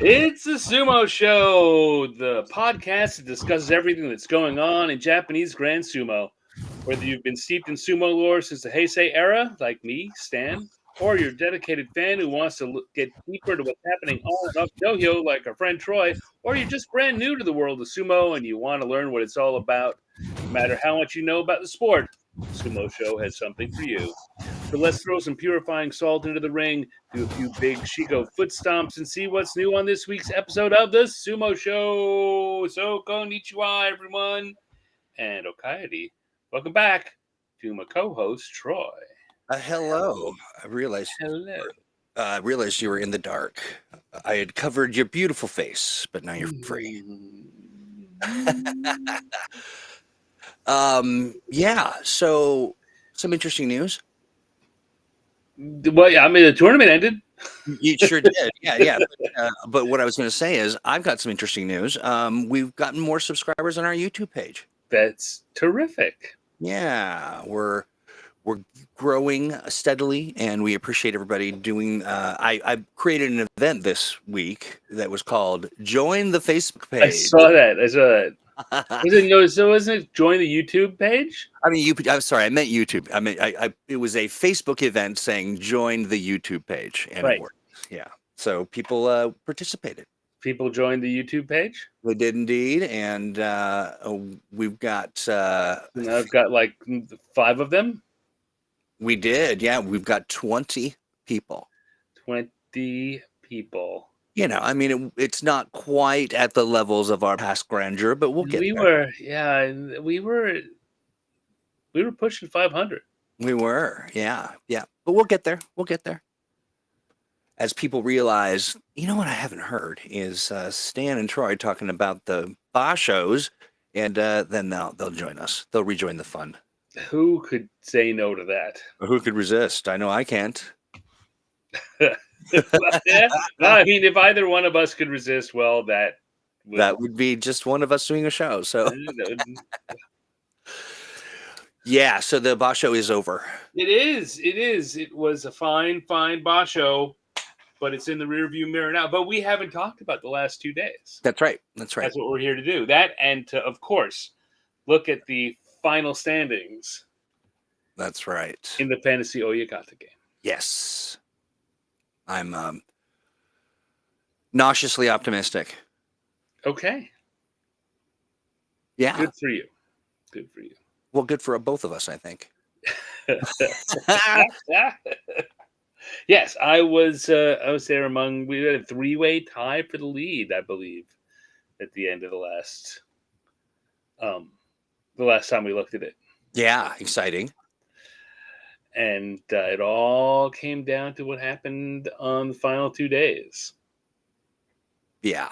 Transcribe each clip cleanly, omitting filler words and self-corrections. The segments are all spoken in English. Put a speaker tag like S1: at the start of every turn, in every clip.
S1: It's the Sumo Show, the podcast that discusses everything that's going on in Japanese Grand Sumo. Whether you've been steeped in sumo lore since the Heisei era, like me, Stan, or you're a dedicated fan who wants to get deeper to what's happening on and off dohyo, like our friend Troy, or you're just brand new to the world of sumo and you want to learn what it's all about, no matter how much you know about the sport, Sumo Show has something for you. So let's throw some purifying salt into the ring, do a few big Shiko foot stomps, and see what's new on this week's episode of the Sumo Show. So konnichiwa, everyone, and Okayadi. Welcome back to my co-host Troy.
S2: Hello. I realized.
S1: Hello.
S2: I realized you were in the dark. I had covered your beautiful face, but now you're free. Yeah. So, some interesting news.
S1: Well, yeah, I mean the tournament ended.
S2: You sure did. Yeah. But what I was going to say is, I've got some interesting news. We've gotten more subscribers on our YouTube page.
S1: That's terrific.
S2: Yeah, we're growing steadily, and we appreciate everybody doing. I created an event this week that was called "Join the Facebook Page."
S1: I saw that. Wasn't it join the YouTube page?
S2: I mean, I'm sorry, I meant YouTube. I mean, it was a Facebook event saying "Join the YouTube page," and
S1: Right.
S2: it worked. Yeah, so people participated.
S1: People joined the YouTube page.
S2: They did indeed, and we've got.
S1: I've got like 5 of them.
S2: We did, yeah. We've got 20 people.
S1: 20 people.
S2: You know, I mean, it's not quite at the levels of our past grandeur, but we'll get there.
S1: We were pushing 500.
S2: We were, yeah. But we'll get there. As people realize, you know what I haven't heard is Stan and Troy talking about the Bashos, and then they'll join us. They'll rejoin the fun.
S1: Who could say no to that?
S2: Who could resist? I know I can't.
S1: Yeah. No, I mean, if either one of us could resist, well, that
S2: would be just one of us doing a show. So, yeah. So the Basho is over.
S1: It is. It was a fine Basho, but it's in the rearview mirror now. But we haven't talked about the last 2 days.
S2: That's right.
S1: That's what we're here to do. That and to, of course, look at the final standings.
S2: That's right.
S1: In the Fantasy Oyakata game.
S2: Yes. I'm nauseously optimistic.
S1: Okay.
S2: Yeah.
S1: Good for you.
S2: Well, good for both of us, I think.
S1: Yes, I was there among. We had a 3-way tie for the lead, I believe, at the end of the last time we looked at it.
S2: Yeah, exciting.
S1: And it all came down to what happened on the final 2 days.
S2: Yeah.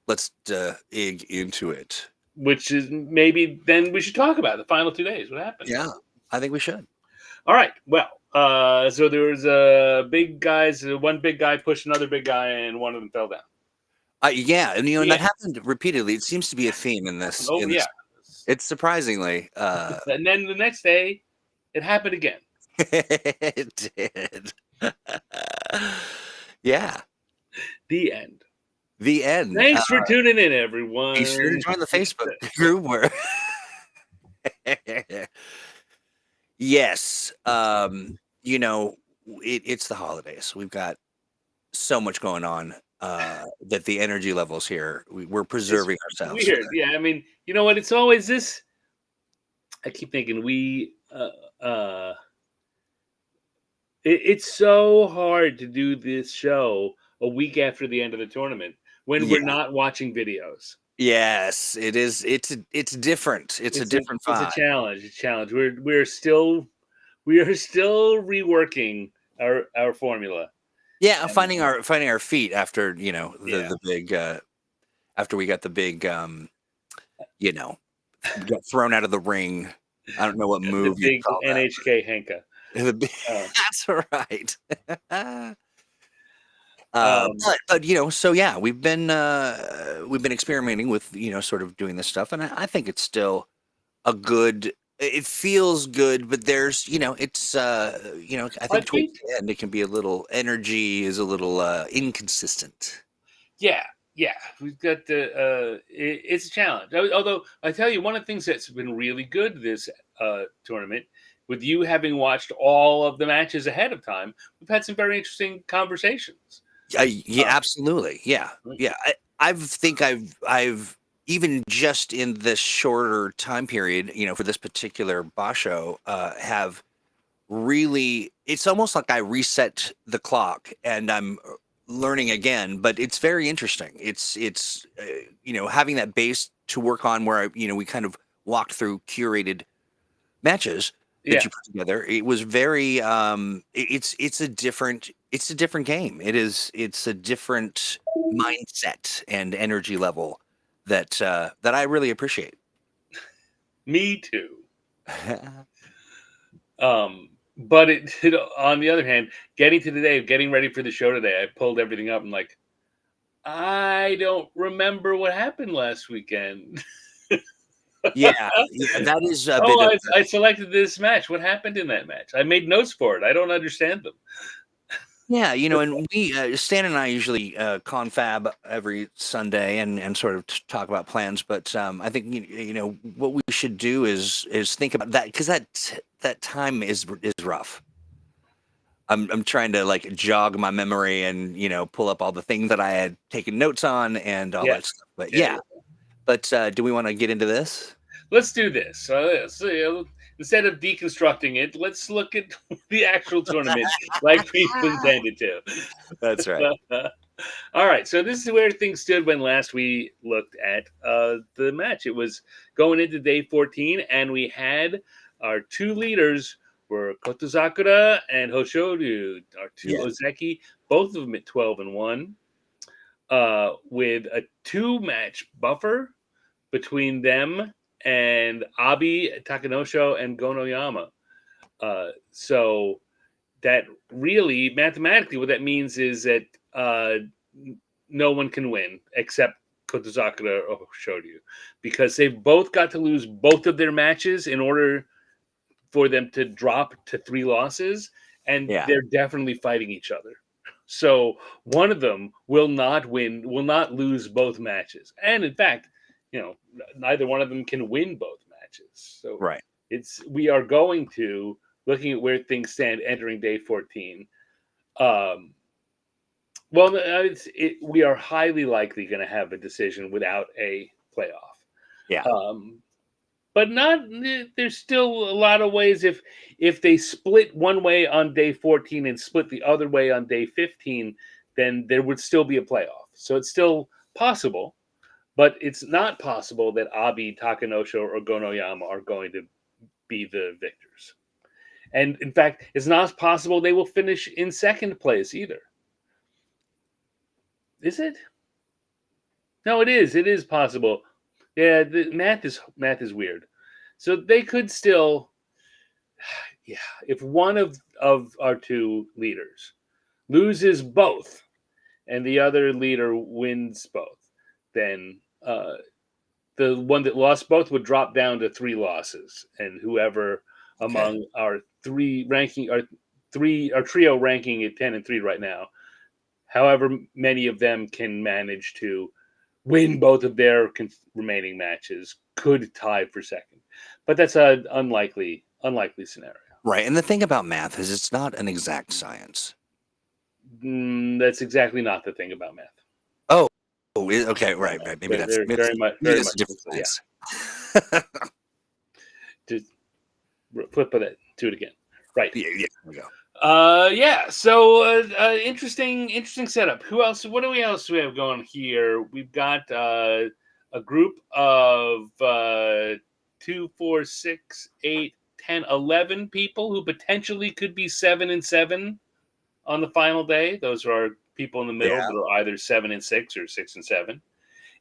S2: Let's dig into it.
S1: Which is maybe then we should talk about the final 2 days. What happened?
S2: Yeah, I think we should.
S1: All right. Well, so there was one big guy pushed another big guy, and one of them fell down.
S2: Yeah, and and that happened repeatedly. It seems to be a theme in this.
S1: Oh, yeah.
S2: It's surprisingly.
S1: And then the next day, it happened again.
S2: It did. Yeah.
S1: The end.
S2: Thanks
S1: for tuning in, everyone.
S2: Be sure to join the Facebook group where. Yes. It's the holidays. We've got so much going on that the energy levels here, we're preserving ourselves.
S1: Weird. Yeah, I mean, you know what? It's always this. I keep thinking it's so hard to do this show a week after the end of the tournament when we're not watching videos.
S2: Yes, it is. It's different. It's a different vibe.
S1: It's a challenge. We are still reworking our formula.
S2: Yeah, finding our feet after the big after we got the big got thrown out of the ring. I don't know what move.
S1: The big NHK Henka.
S2: That's right. But so yeah, we've been experimenting with sort of doing this stuff, and I think it's still a good. It feels good, but there's it's I think towards the end it can be a little energy is a little inconsistent.
S1: Yeah, yeah, we've got the. It's a challenge. Although I tell you, one of the things that's been really good this tournament, with you having watched all of the matches ahead of time, we've had some very interesting conversations.
S2: Yeah,
S1: Uh,
S2: absolutely. Yeah,
S1: right.
S2: yeah. I've even just in this shorter time period, for this particular Basho, have really. It's almost like I reset the clock and I'm learning again. But it's very interesting. It's having that base to work on where we kind of walked through curated matches that
S1: Yeah,
S2: you put together. It was very it's a different game. It's a different mindset and energy level that I really appreciate.
S1: me too. But on the other hand, getting to the day of getting ready for the show today, I pulled everything up and like, I don't remember what happened last weekend.
S2: Yeah, yeah, that is a bit
S1: Oh,
S2: of
S1: I selected this match. What happened in that match? I made notes for it. I don't understand them.
S2: yeah, and we Stan and I usually confab every Sunday and sort of talk about plans. But I think what we should do is think about that because that time is rough. I'm trying to like jog my memory and pull up all the things that I had taken notes on and all
S1: Yeah,
S2: that stuff. But
S1: yeah,
S2: yeah,
S1: yeah.
S2: but do we want to get into this?
S1: Let's do this. Instead of deconstructing it, let's look at the actual tournament like we intended to.
S2: That's right.
S1: All right, so this is where things stood when last we looked at the match. It was going into day 14, and we had our two leaders were Kotozakura and Hoshoryu, our two
S2: Yeah.
S1: Ozeki, both of them at 12-1, with a two-match buffer between them and Abi, Takanosho, and Gonoyama. So that really, mathematically, what that means is that no one can win except Kotozakura or Shoryu, because they've both got to lose both of their matches in order for them to drop to 3 losses, and
S2: Yeah.
S1: they're definitely fighting each other. So one of them will not win, will not lose both matches, and in fact, neither one of them can win both matches. So
S2: Right.
S1: we are going to, looking at where things stand entering day 14. Um, well, we are highly likely going to have a decision without a playoff.
S2: Yeah.
S1: Um, but not there's still a lot of ways if they split one way on day 14 and split the other way on day 15, then there would still be a playoff. So it's still possible, but it's not possible that Abi, Takanosho, or Gonoyama are going to be the victors. And in fact, it's not possible they will finish in second place either. Is it? No, it is. It is possible. Yeah, the math is weird. So they could still, yeah, if one of our two leaders loses both and the other leader wins both, then the one that lost both would drop down to 3 losses, and whoever
S2: Okay.
S1: among our trio ranking at 10-3 right now, however many of them can manage to win both of their remaining matches, could tie for second. But that's an unlikely scenario.
S2: Right. And the thing about math is it's not an exact science.
S1: That's exactly not the thing about math.
S2: Oh, okay.
S1: No,
S2: Right.
S1: no,
S2: Right.
S1: they're very much,
S2: Maybe
S1: very
S2: that's
S1: much.
S2: a different
S1: Yeah,
S2: science.
S1: just flip of it, do it again. Right.
S2: Yeah. Yeah. There we go.
S1: Yeah. So interesting setup. Who else? What do we have going here? We've got a group of 2, 4, 6, 8, 10, 11 people who potentially could be 7-7 on the final day. Those are our people in the middle
S2: Yeah.
S1: that are either 7-6 or 6-7.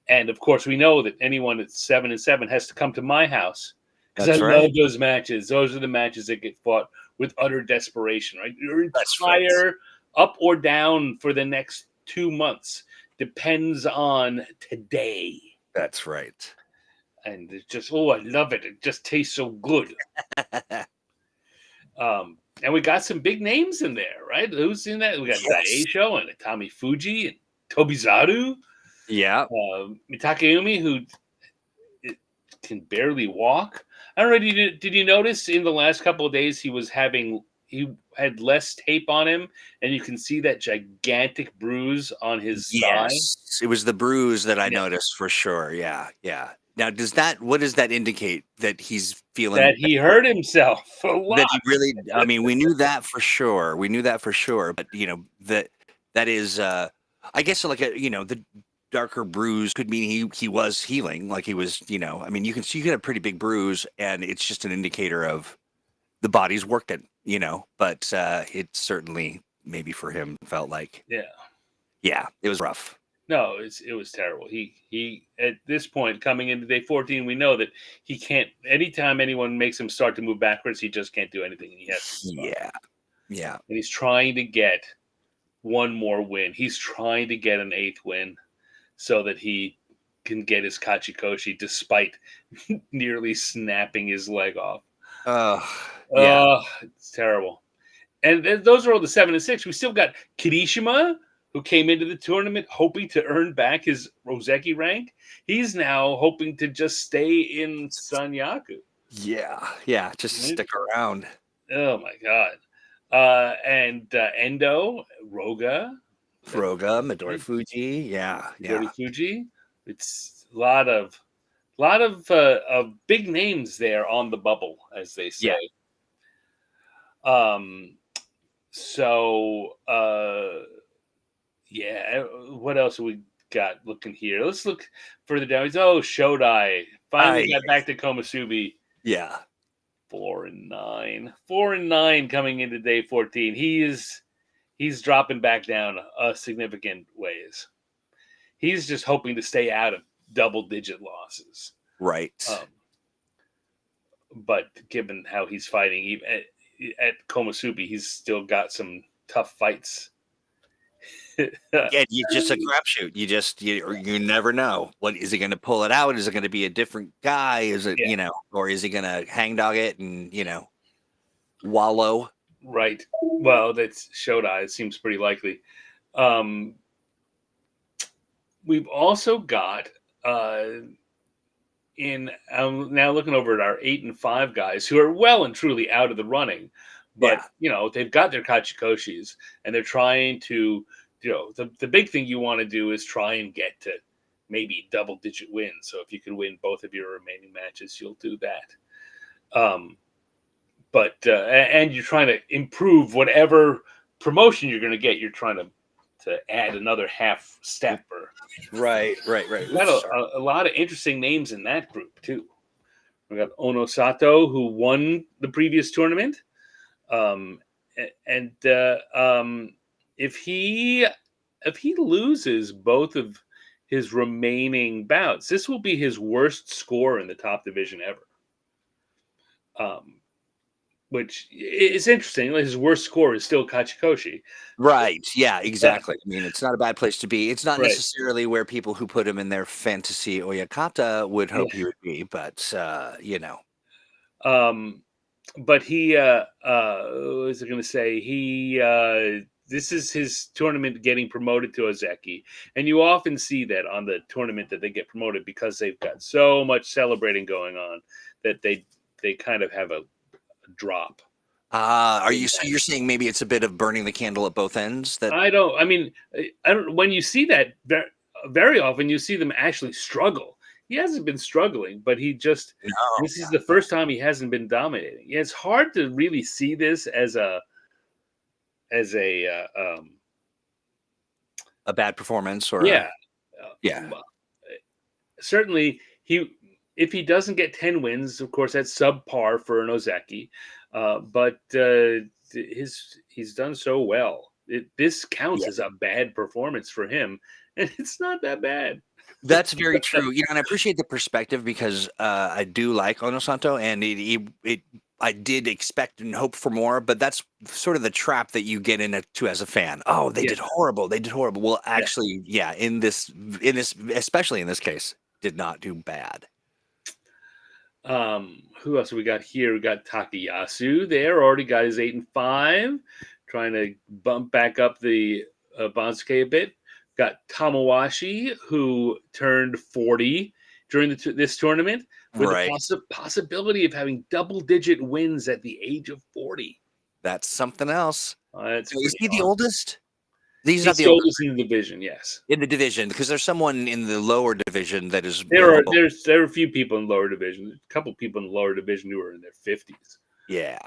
S1: And of course, we know that anyone that's 7-7 has to come to my house because I
S2: That's
S1: love
S2: right.
S1: those matches. Those are the matches that get fought with utter desperation, right? Your
S2: That's right.
S1: entire up or down for the next 2 months depends on today.
S2: That's right.
S1: And it's just, oh, I love it. It just tastes so good. And we got some big names in there, right? Who's in that? We got
S2: Yes.
S1: Daisho and Tommy Fuji. Tobizaru,
S2: Yeah.
S1: Takayumi, who can barely walk. I don't know. Did you notice in the last couple of days he had less tape on him, and you can see that gigantic bruise on his thigh.
S2: Yes. It was the bruise that I
S1: Yeah.
S2: noticed for sure. Yeah. Yeah. Now, what does that indicate? That he's feeling
S1: That he hurt himself a
S2: that
S1: lot.
S2: he really, I mean, we knew that for sure. We knew that for sure. But, that is, I guess, like the darker bruise could mean he was healing. Like he was, I mean, you can have a pretty big bruise and it's just an indicator of the body's working, but it certainly maybe for him felt like,
S1: Yeah.
S2: it was rough.
S1: No, it was terrible. He at this point coming into day 14, we know that he can't. Anytime anyone makes him start to move backwards, he just can't do anything. And he has to stop.
S2: Yeah. Yeah.
S1: And he's trying to get one more win. He's trying to get an 8th win so that he can get his Kachikoshi despite nearly snapping his leg off.
S2: Yeah.
S1: It's terrible. And those are all the 7 and 6. We still got Kirishima, who came into the tournament hoping to earn back his Roseki rank. He's now hoping to just stay in Sanyaku.
S2: Yeah. Just stick around.
S1: Oh my god. And Endo, Roga,
S2: Midori Fuji. Yeah.
S1: Midori Fuji. It's a lot of big names there on the bubble, as they say. So what else have we got looking here? Let's look further down. Shodai finally got back to Komusubi.
S2: Yeah.
S1: 4-9. 4-9 coming into day 14. He's dropping back down significant ways. He's just hoping to stay out of double-digit losses.
S2: Right.
S1: But given how he's fighting, even at Komusubi, he's still got some tough fights.
S2: Yeah, you just a crapshoot. You never know. What is he going to pull it out? Is it going to be a different guy? Is it or is he going to hangdog it and wallow?
S1: Right. Well, that's Shodai. It seems pretty likely. We've also got I'm now looking over at our 8 and 5 guys who are well and truly out of the running, but they've got their Kachikoshis and they're trying to. The big thing you want to do is try and get to maybe double-digit wins. So if you can win both of your remaining matches, you'll do that. And you're trying to improve whatever promotion you're going to get. You're trying to add another half step.
S2: Right.
S1: We got a lot of interesting names in that group too. We got Ono Sato, who won the previous tournament, if he loses both of his remaining bouts, this will be his worst score in the top division ever. Which is interesting. His worst score is still Kachikoshi.
S2: Right. Yeah, exactly. I mean, it's not a bad place to be. It's not necessarily where people who put him in their Fantasy Oyakata would hope he would be, but
S1: But he what was I going to say? This is his tournament getting promoted to Ozeki. And you often see that on the tournament that they get promoted because they've got so much celebrating going on that they kind of have a drop.
S2: You're saying maybe it's a bit of burning the candle at both ends?
S1: When you see that very often you see them actually struggle. He hasn't been struggling, but this is the first time he hasn't been dominating. Yeah, it's hard to really see this as a
S2: bad performance or
S1: certainly if he doesn't get 10 wins, of course that's subpar for an Ozeki, but he's done so well. This counts as a bad performance for him, and it's not that bad.
S2: That's very true. And I appreciate the perspective because I do like Ono Santo, and I did expect and hope for more, but that's sort of the trap that you get into as a fan. Oh, they did horrible. They did horrible. Well, actually, in this, especially in this case, did not do bad.
S1: Who else we got here? We got Takayasu there. Already got his 8 and 5, trying to bump back up the Bansuke a bit. Got Tamawashi, who turned 40 during this tournament, with the
S2: Right.
S1: possibility of having double-digit wins at the age of 40.
S2: That's something else.
S1: That's
S2: Is
S1: pretty
S2: he the
S1: awesome.
S2: oldest? He's not
S1: He's
S2: the
S1: the
S2: oldest
S1: oldest in the division, yes.
S2: in the division because there's someone in the lower division that is.
S1: There are a few people in lower division. There's a couple people in the lower division who are in their 50s.
S2: Yeah.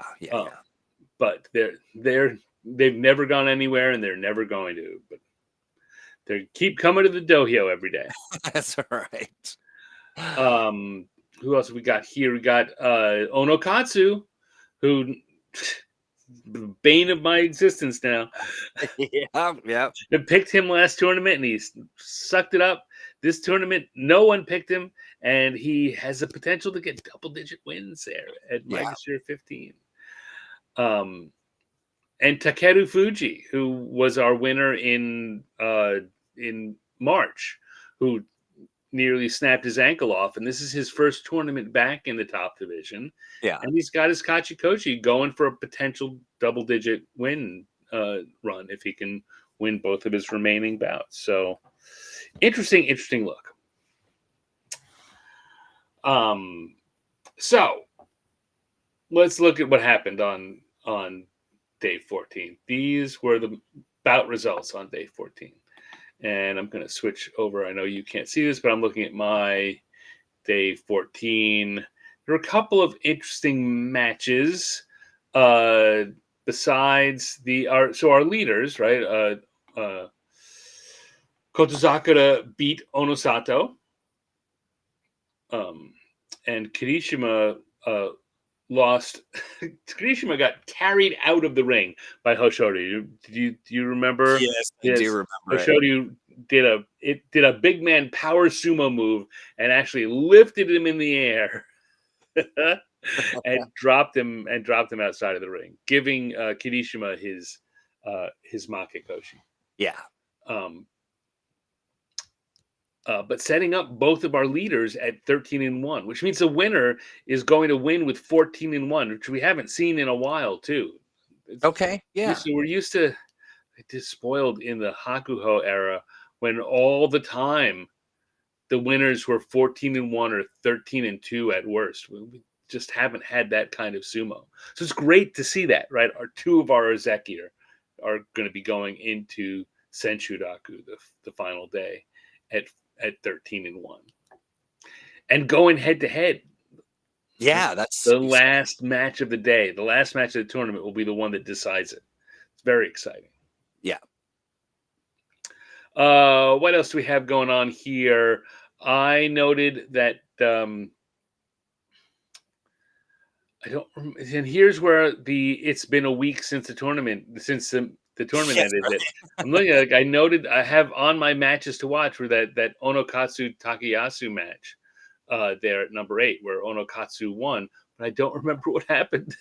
S1: But they've never gone anywhere, and they're never going to. But they keep coming to the dojo every day.
S2: That's right.
S1: Who else we got here? We got Onokatsu, who bane of my existence now.
S2: Yeah.
S1: I picked him last tournament, and he sucked it up. This tournament, no one picked him, and he has the potential to get double-digit wins there at minus 15. And Takeru Fuji, who was our winner in March, who nearly snapped his ankle off, and this is his first tournament back in the top division.
S2: Yeah.
S1: And he's got his Kachikoshi going for a potential double-digit win run if he can win both of his remaining bouts. So interesting look. So let's look at what happened on day 14. These were the bout results on day 14. And I'm going to switch over. I know you can't see this, but I'm looking at my day 14. There are a couple of interesting matches besides our leaders, right? Kotozakura beat Onosato. And Kirishima lost. Kirishima got carried out of the ring by Hoshoryu. Do you remember?
S2: Yes, I do remember.
S1: Hoshoryu did a big man power sumo move and actually lifted him in the air and dropped him outside of the ring, giving Kirishima his Makekoshi.
S2: Yeah.
S1: But setting up both of our leaders at 13-1, which means the winner is going to win with 14-1, which we haven't seen in a while, too.
S2: Okay, yeah.
S1: We're used to just spoiled in the Hakuho era when all the time the winners were 14-1 or 13-2 at worst. We just haven't had that kind of sumo. So it's great to see that, right? Two of our Ozeki are going to be going into Senshudaku, the final day, at 13-1 and going head to head.
S2: Yeah, that's
S1: the last match of the day. The last match of the tournament will be the one that decides it. It's very exciting.
S2: Yeah.
S1: What else do we have going on here? I noted that and here's where it's been a week since the tournament tournament ended. Right. I'm looking at I noted I have on my matches to watch for that Onokatsu Takayasu match there at number 8 where Onokatsu won, but I don't remember what happened.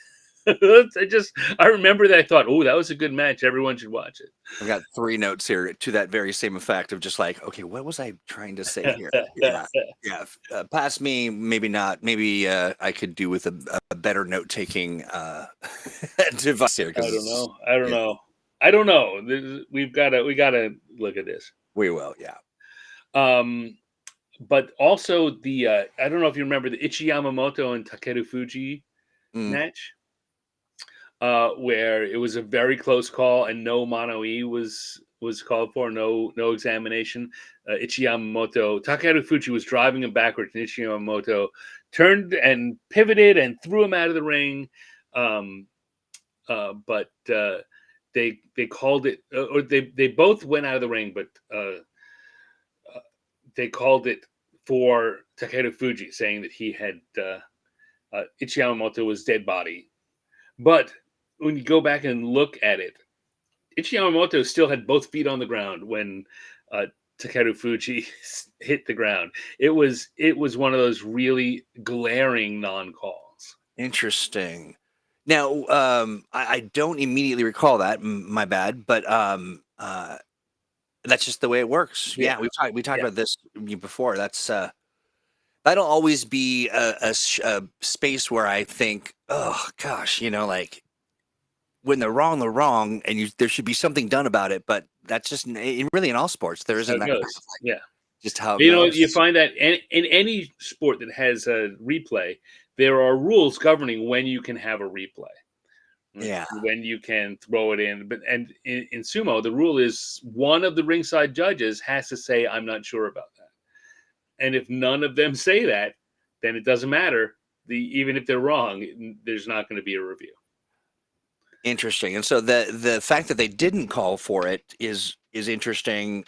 S1: I remember that I thought, oh, that was a good match. Everyone should watch it.
S2: I've got 3 notes here to that very same effect of just like, okay, what was I trying to say here? Yeah. Past me, maybe not. Maybe I could do with a better note taking device here.
S1: I don't know. We gotta look at this.
S2: We will, yeah.
S1: But also I don't know if you remember the Ichi Yamamoto and Takeru Fuji match. Where it was a very close call and no mono-e was called for, no examination. Ichi Yamamoto, Takeru Fuji was driving him backwards, and Ichi Yamamoto turned and pivoted and threw him out of the ring. But they called it, or they both went out of the ring, but they called it for Takeru Fuji, saying that he had Ichi Yamamoto was dead body. But when you go back and look at it, Ichi Yamamoto still had both feet on the ground when Takeru Fuji hit the ground. It was one of those really glaring non-calls.
S2: Interesting. Now, I don't immediately recall that. My bad, but that's just the way it works. Yeah, we talked about this before. That's that'll always be a space where I think, oh gosh, like when they're wrong, and there should be something done about it. But that's just really in all sports. There
S1: That's how
S2: isn't
S1: it
S2: that kind
S1: goes.
S2: of
S1: Yeah.
S2: just how it
S1: You know,
S2: goes.
S1: you find that in any sport that has a replay, there are rules governing when you can have a replay.
S2: Yeah.
S1: When you can throw it in. But and in sumo, the rule is one of the ringside judges has to say, I'm not sure about that. And if none of them say that, then it doesn't matter. Even if they're wrong, there's not going to be a review.
S2: Interesting. And so the fact that they didn't call for it is interesting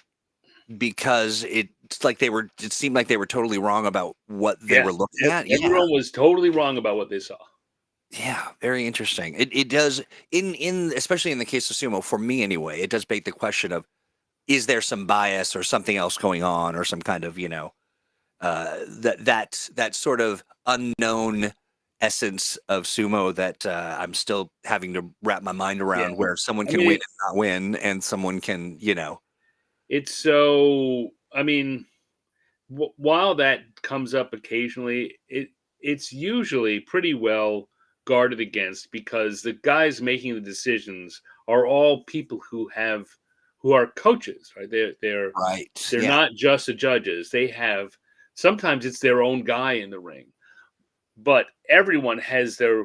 S2: because it's like it seemed like they were totally wrong about what they were looking at. Yeah.
S1: Everyone was totally wrong about what they saw.
S2: Yeah, very interesting. It does in especially in the case of sumo, for me anyway, it does beg the question of, is there some bias or something else going on, or some kind of, that sort of unknown essence of sumo that I'm still having to wrap my mind around, where someone can win and not win, and someone can,
S1: It's so, I mean, while that comes up occasionally, it's usually pretty well guarded against, because the guys making the decisions are all people who are coaches, right? They're
S2: right.
S1: they're
S2: Yeah.
S1: not just the judges. They have, sometimes it's their own guy in the ring, but everyone has their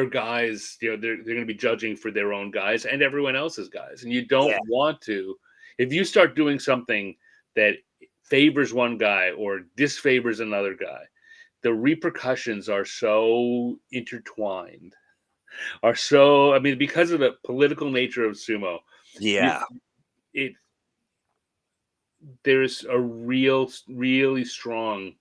S1: guys. They're going to be judging for their own guys and everyone else's guys, and you don't want to, if you start doing something that favors one guy or disfavors another guy, the repercussions are so intertwined, because of the political nature of sumo.
S2: Yeah.
S1: There's a really strong,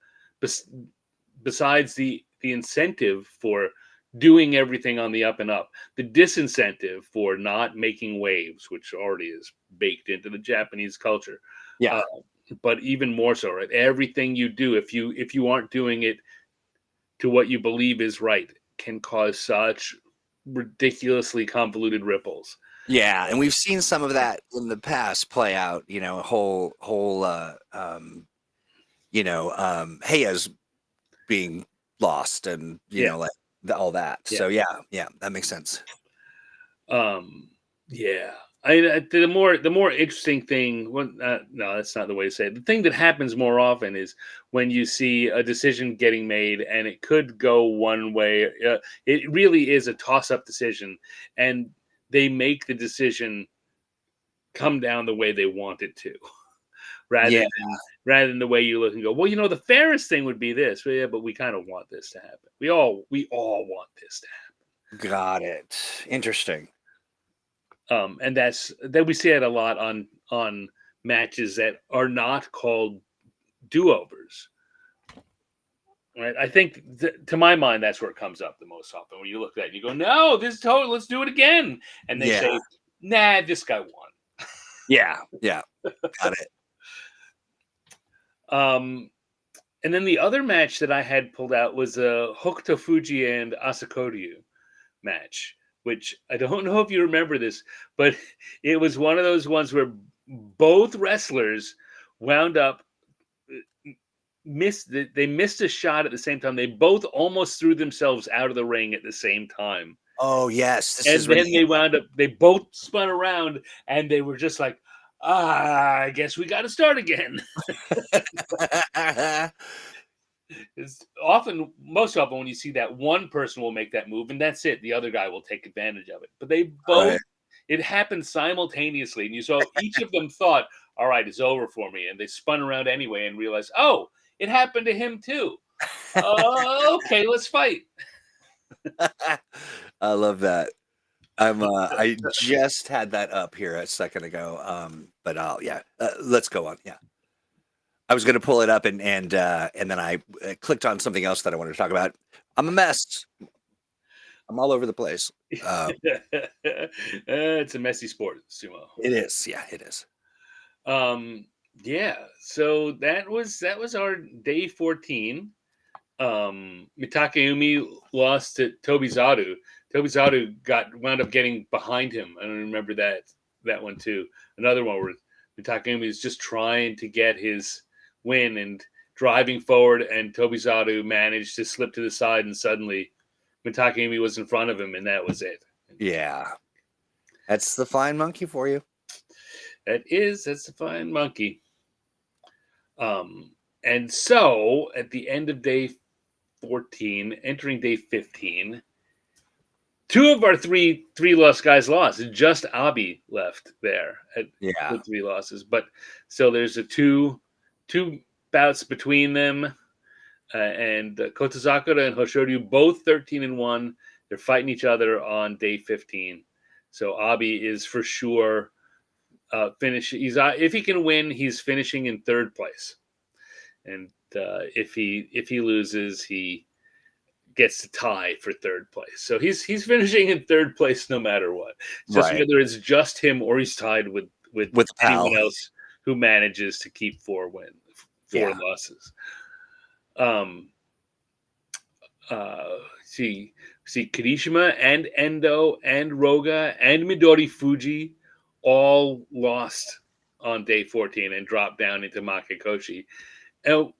S1: besides the incentive for doing everything on the up and up, the disincentive for not making waves, which already is baked into the Japanese culture.
S2: Yeah.
S1: But even more so, right? Everything you do, if you aren't doing it to what you believe is right, can cause such ridiculously convoluted ripples.
S2: Yeah, and we've seen some of that in the past play out. Whole Heia's being lost, and like all that. So yeah, that makes sense.
S1: Yeah. The more interesting thing, no, that's not the way to say it. The thing that happens more often is when you see a decision getting made and it could go one way. It really is a toss-up decision, and they make the decision come down the way they want it to, rather than the way you look and go, well, the fairest thing would be this. Well, yeah, but we kind of want this to happen. We all want this to happen.
S2: Got it. Interesting.
S1: And that we see it a lot on matches that are not called do-overs, right? I think to my mind, that's where it comes up the most often. When you look at it and you go, no, this is total, let's do it again, and they say, nah, this guy won.
S2: Yeah, got it.
S1: And then the other match that I had pulled out was a Hokuto Fuji and Asakoryu match, which I don't know if you remember this, but it was one of those ones where both wrestlers wound up missed a shot at the same time. They both almost threw themselves out of the ring at the same time.
S2: Oh yes,
S1: they both spun around and they were just like, I guess we got to start again. It's most often when you see that, one person will make that move and that's it. The other guy will take advantage of it. But they both, it happened simultaneously. And you saw each of them thought, all right, it's over for me. And they spun around anyway and realized, oh, it happened to him too. Okay, let's fight.
S2: I love that. I just had that up here a second ago. But let's go on. Yeah. I was going to pull it up and then I clicked on something else that I wanted to talk about. I'm a mess. I'm all over the place.
S1: It's a messy sport, sumo.
S2: It is. Yeah, it is.
S1: Yeah. So that was our day 14. Mitakeumi lost to Tobizaru. Tobizaru wound up getting behind him. I don't remember that one too. Another one where Mitakeumi is just trying to get his win and driving forward, and Tobizaru managed to slip to the side, and suddenly Mitakeumi was in front of him, and that was it.
S2: Yeah. That's the flying monkey for you.
S1: That's a fine monkey. And so at the end of day 14, entering day 15, two of our three lost guys lost. Just Abi left there with 3 losses. But so there's a two bouts between them, and Kotozakura and Hoshoryu both 13-1. They're fighting each other on day 15. So Abi is for sure finish. If he can win, he's finishing in 3rd place. And if he loses, he gets to tie for 3rd place. So he's finishing in 3rd place no matter what. Just whether it's just him or he's tied with anyone else who manages to keep 4 losses. See Kirishima and Endo and Roga and Midori Fuji all lost on day 14 and dropped down into Makekoshi. And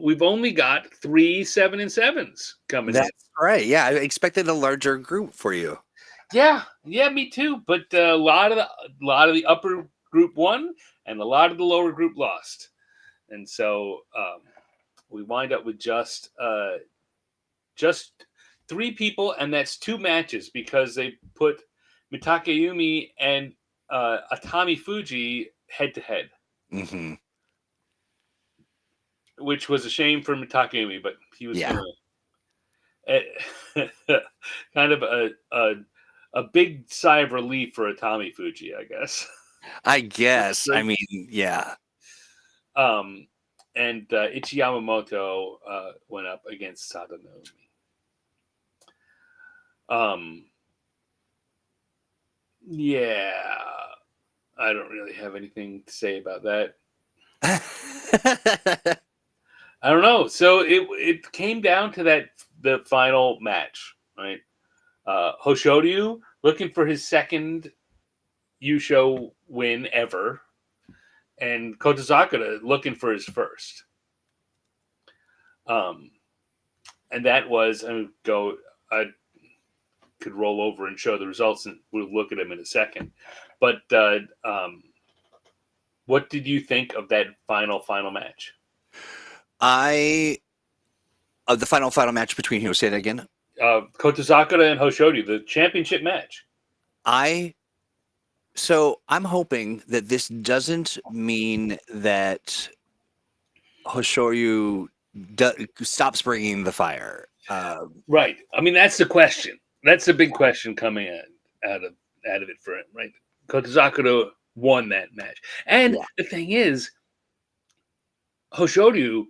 S1: we've only got 3 7-7s coming in.
S2: That's right. Yeah, I expected a larger group for you.
S1: Yeah, me too. But a lot of the upper group won, and a lot of the lower group lost, and so we wind up with just 3 people, and that's 2 matches because they put Mitakeyumi and Atami Fuji head to head.
S2: Mm-hmm.
S1: Which was a shame for Mitakeyumi, but he was kind of a big sigh of relief for Atami Fuji, I guess.
S2: I mean, yeah.
S1: And Ichi Yamamoto went up against Sadanomi. Yeah, I don't really have anything to say about that. I don't know. So it came down to the final match, right? Hoshoryu looking for his 2nd yusho win ever, and Kotozakura looking for his 1st. And that was I could roll over and show the results, and we'll look at them in a second. But what did you think of that final match?
S2: The final match between who? Say that again.
S1: Kotozakura and Hoshoryu, the championship match.
S2: So I'm hoping that this doesn't mean that Hoshoryu stops bringing the fire.
S1: Right. I mean, that's the question. That's the big question coming out of it for him, right? Kotozakura won that match, and the thing is, Hoshoryu.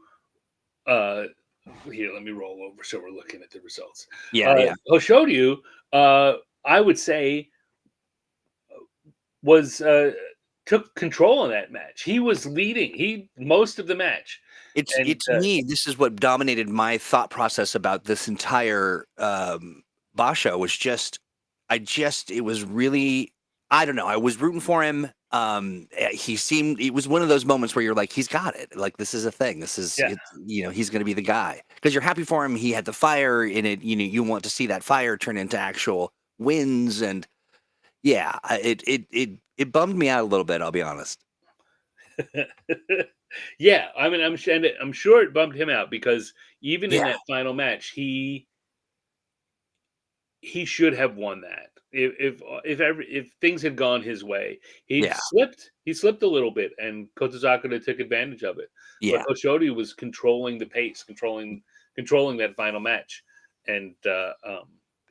S1: Here, let me roll over so we're looking at the results. Hoshoryu, I would say, took control in that match. He was leading. Most of the match.
S2: It's me. This is what dominated my thought process about this entire Basho was it was really, I don't know. I was rooting for him. It was one of those moments where you're like, he's got it. Like, this is a thing. This is, he's going to be the guy because you're happy for him. He had the fire in it. You want to see that fire turn into actual wins. And yeah, it bummed me out a little bit. I'll be honest.
S1: Yeah. I mean, I'm sure it bummed him out because even in that final match, he should have won that. If things had gone his way, he slipped a little bit, and Kotozakura took advantage of it.
S2: Yeah.
S1: But Hoshoryu was controlling the pace, controlling that final match, and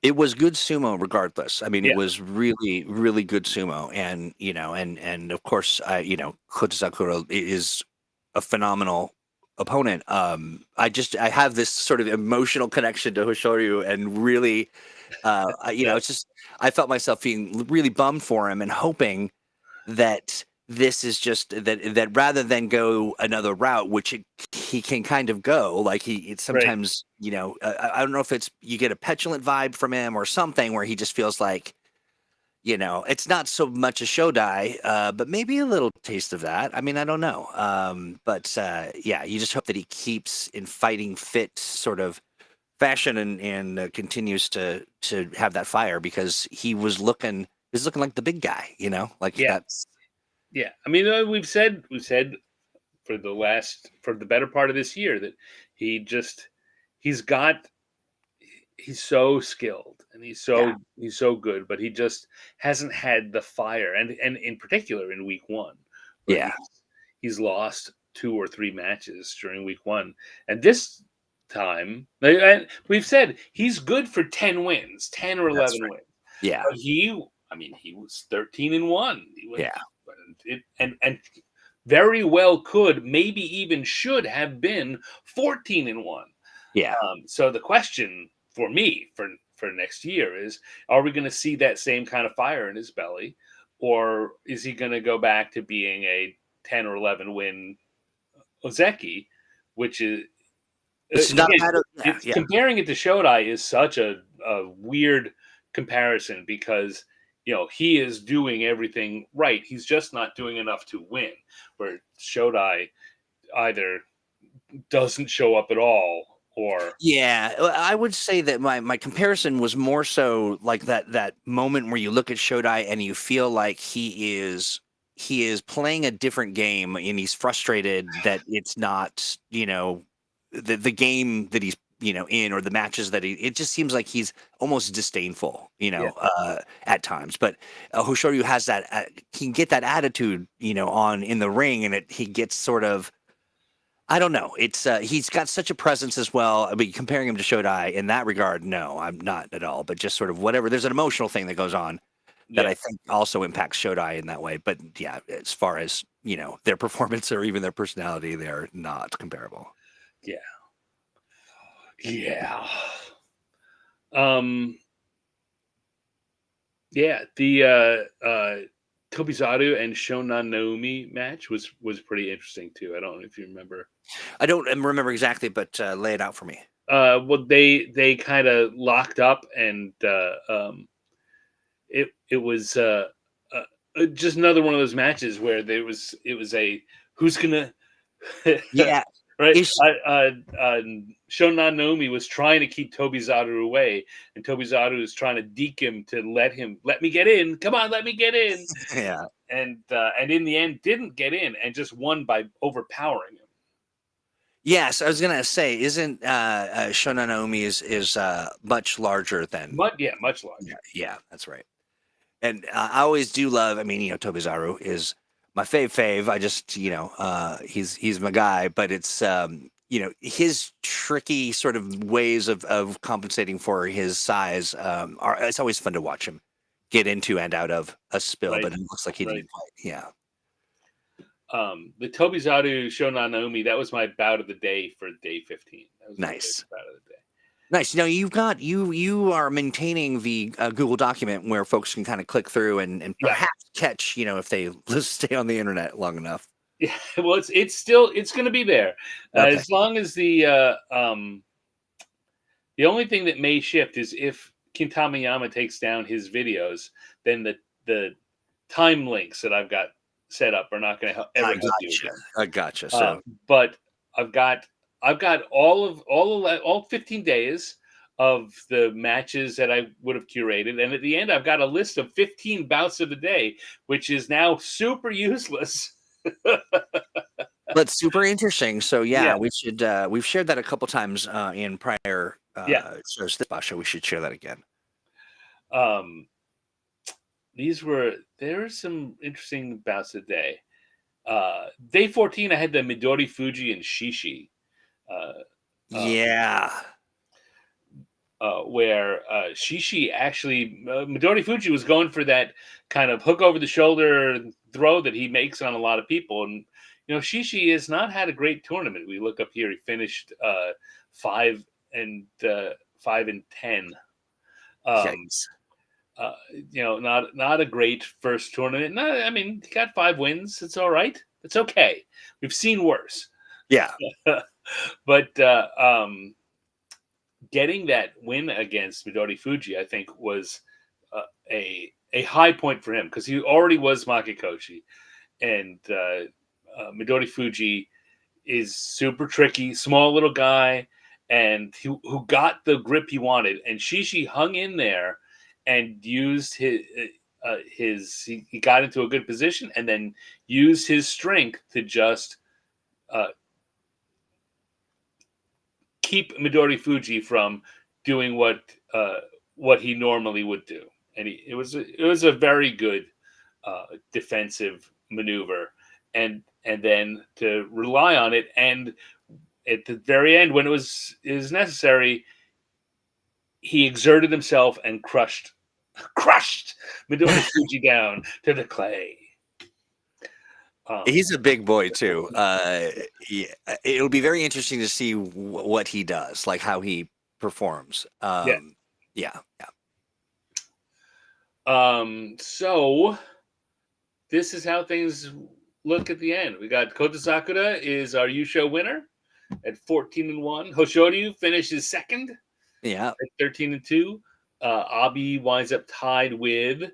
S2: it was good sumo regardless. I mean, it was really, really good sumo, and and of course, Kotozakura is a phenomenal opponent. I have this sort of emotional connection to Hoshoryu, and really. It's just I felt myself being really bummed for him and hoping that this is just that rather than go another route, which he can kind of go, like it's sometimes, I don't know if it's you get a petulant vibe from him or something where he just feels like, it's not so much a Shodai, but maybe a little taste of that. I mean, I don't know. But you just hope that he keeps in fighting fit sort of fashion and continues to have that fire because he was looking like the big guy, that's
S1: Yeah, I mean, we've said for the better part of this year that he's got he's so skilled and
S2: Yeah,
S1: he's so good, but he just hasn't had the fire, and in particular in week one, where
S2: yeah,
S1: he's lost 2 or 3 matches during week one, and this time and we've said he's good for 10 wins, 10 or 11
S2: that's right.
S1: wins,
S2: Yeah,
S1: but he was 13-1. He went
S2: yeah,
S1: and very well could, maybe even should have been 14-1.
S2: yeah.
S1: So the question for me for next year is: are we going to see that same kind of fire in his belly, or is he going to go back to being a 10 or 11 win Ozeki, which is
S2: Which is not a
S1: again,
S2: bad. Yeah,
S1: it's
S2: yeah,
S1: comparing it to Shodai is such a weird comparison because he is doing everything right. He's just not doing enough to win. Where Shodai either doesn't show up at all or
S2: yeah. I would say that my comparison was more so like that moment where you look at Shodai and you feel like he is playing a different game and he's frustrated that it's not the game that he's in, or the matches that it just seems like he's almost disdainful
S1: yeah,
S2: at times. But Hoshoryu has that he can get that attitude on in the ring, and he gets sort of, I don't know. It's he's got such a presence as well. I mean, comparing him to Shodai in that regard, no, I'm not at all. But just sort of whatever. There's an emotional thing that goes on that
S1: yeah,
S2: I think also impacts Shodai in that way. But yeah, as far as their performance or even their personality, they're not comparable.
S1: yeah, yeah. Um, yeah. The Tobizaru and Shonan Naomi match was pretty interesting too. I don't know if you remember.
S2: I don't remember exactly, but lay it out for me.
S1: Well, they kind of locked up, and it was just another one of those matches where it was a who's gonna
S2: Yeah,
S1: right.
S2: is
S1: Shonan Naomi was trying to keep Tobizaru away, and Tobizaru was trying to deke him to let me get in. Come on, let me get in.
S2: yeah.
S1: And in the end, didn't get in and just won by overpowering him.
S2: Yes, I was gonna say, isn't Shona Naomi is much larger than?
S1: Much
S2: Yeah,
S1: larger.
S2: yeah, that's right. And I always do love. I mean, Tobizaru is my fave. I just, he's my guy. But it's, his tricky sort of ways of compensating for his size. It's always fun to watch him get into and out of a spill.
S1: Right,
S2: But it looks like he
S1: right.
S2: didn't quite. Yeah,
S1: The Tobizaru Shonan Naomi, that was my bout of the day for day 15. That was my
S2: nice.
S1: favorite bout of the day.
S2: Nice. Now you are maintaining the Google document where folks can kind of click through and
S1: Yeah,
S2: perhaps catch if they stay on the internet long enough.
S1: yeah. Well, it's going to be there
S2: Okay.
S1: as long as the only thing that may shift is if Kintamayama takes down his videos, then the time links that I've got set up are not going to ever
S2: I
S1: help you
S2: gotcha.
S1: again.
S2: I gotcha.
S1: Uh,
S2: So
S1: but I've got all 15 days of the matches that I would have curated, and at the end I've got a list of 15 bouts of the day, which is now super useless.
S2: that's super interesting. So yeah,
S1: Yeah,
S2: we should we've shared that a couple times in prior
S1: yeah.
S2: shows. This show we should share that again.
S1: Um, there were some interesting bouts of the day. Day 14, I had the Midori Fuji and Shishi. Uh, um,
S2: Yeah.
S1: where Shishi actually Midori Fuji was going for that kind of hook over the shoulder throw that he makes on a lot of people, and Shishi has not had a great tournament. We look up here; he finished 5-10. Um,
S2: Yikes.
S1: not a great first tournament. No, I mean, he got 5 wins. It's all right. It's okay. We've seen worse.
S2: Yeah.
S1: But getting that win against Midori Fuji, I think, was a high point for him because he already was Makikochi, and Midori Fuji is super tricky, small little guy, and who got the grip he wanted. And Shishi hung in there and used he got into a good position and then used his strength to just keep Midori Fuji from doing what he normally would do, and it was a very good defensive maneuver, and then to rely on it, and at the very end when it was necessary, he exerted himself and crushed Midori Fuji down to the clay.
S2: He's a big boy too. It'll be very interesting to see what he does, like how he performs.
S1: Yeah.
S2: Yeah.
S1: So this is how things look at the end. We got Kota Sakura is our yusho winner at 14-1. Hoshoryu finishes second.
S2: Yeah.
S1: At 13-2. Abi winds up tied with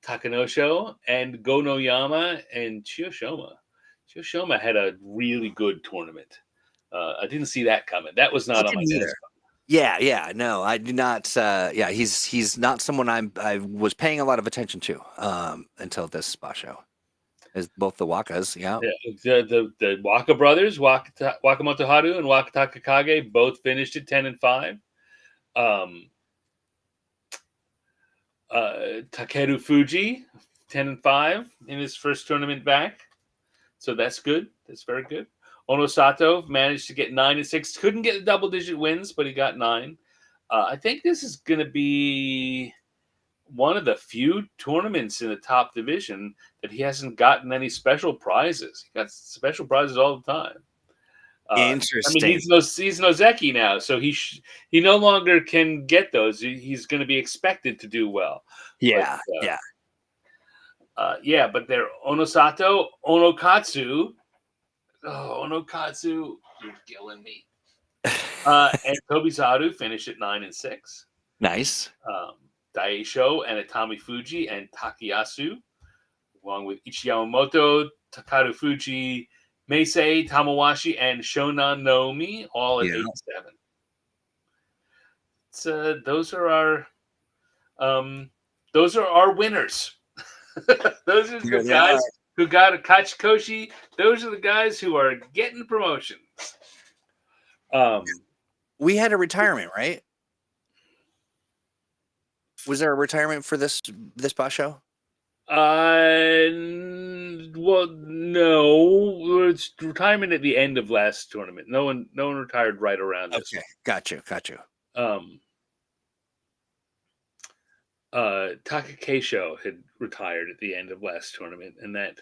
S1: Takanosho and Gonoyama and Chiyoshima. Chiyoshima had a really good tournament. I didn't see that coming. That was not on my list.
S2: Yeah, no, I do not. Yeah, he's not someone I was paying a lot of attention to until this Basho. Is both the Wakas, yeah.
S1: The Waka brothers, Wakamoto Haru and Waka Takakage, both finished at 10-5. Takeru Fuji, 10-5 in his first tournament back, so that's good. That's very good. Onosato managed to get 9-6. Couldn't get double-digit wins, but he got 9. I think this is going to be one of the few tournaments in the top division that he hasn't gotten any special prizes. He got special prizes all the time.
S2: Interesting.
S1: I mean, he's Nozeki now, so he no longer can get those. He's going to be expected to do well.
S2: Yeah,
S1: but they're Onosato, Onokatsu. Oh, Onokatsu, you're killing me. And Tobizaru finished at 9-6.
S2: Nice.
S1: Daisho and Atami Fuji and Takayasu, along with Ichiyamamoto, Takaru Fuji, Meisei, Tamawashi, and Shonan Naomi, all at 8-7. Those are our winners. Those are the guys who got a Kachikoshi. Those are the guys who are getting promotions.
S2: We had a retirement, right? Was there a retirement for this Basho?
S1: Well, no. It's retirement at the end of last tournament. No one retired right around this.
S2: Okay, got you.
S1: Takakeisho had retired at the end of last tournament, and that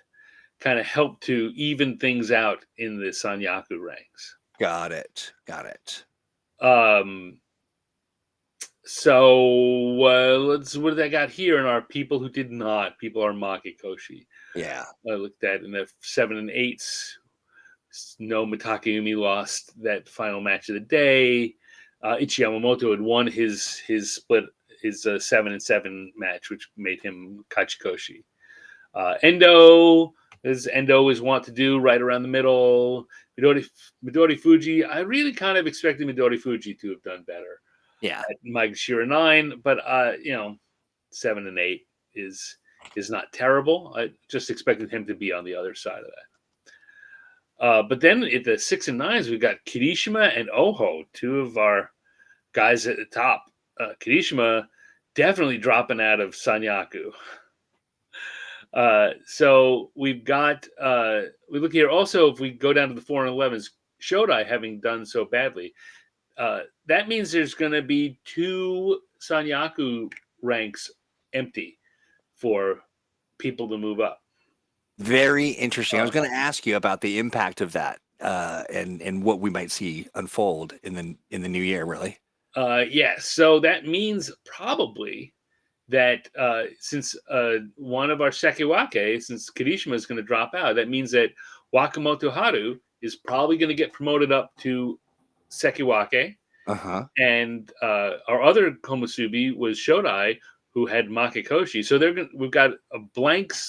S1: kind of helped to even things out in the Sanyaku ranks.
S2: Got it.
S1: So what do they got here in our people who did not? People are Makikoshi.
S2: Yeah.
S1: I looked at in the 7 and 8s. No, Mitakeumi lost that final match of the day. Ichiyamamoto had won his split, his 7-7 match, which made him Kachikoshi. Endo is want to do, right around the middle. Midori Fuji, I really kind of expected Midori Fuji to have done better.
S2: Yeah.
S1: At Maegashira 9, but 7 and 8 is not terrible. I just expected him to be on the other side of that. But then at the 6 and 9s, we've got Kirishima and Oho, two of our guys at the top. Kirishima definitely dropping out of Sanyaku. So we've got, we look here also, if we go down to the 4 and 11s, Shodai having done so badly, that means there's going to be 2 Sanyaku ranks empty for people to move up.
S2: Very interesting. I was going to ask you about the impact of that and what we might see unfold in the new year, really.
S1: Yes. So that means probably that since one of our Sekiwake, since Kirishima is going to drop out, that means that Wakamoto Haru is probably going to get promoted up to Sekiwake. And our other Komusubi was Shodai, who had Makikoshi. So we've got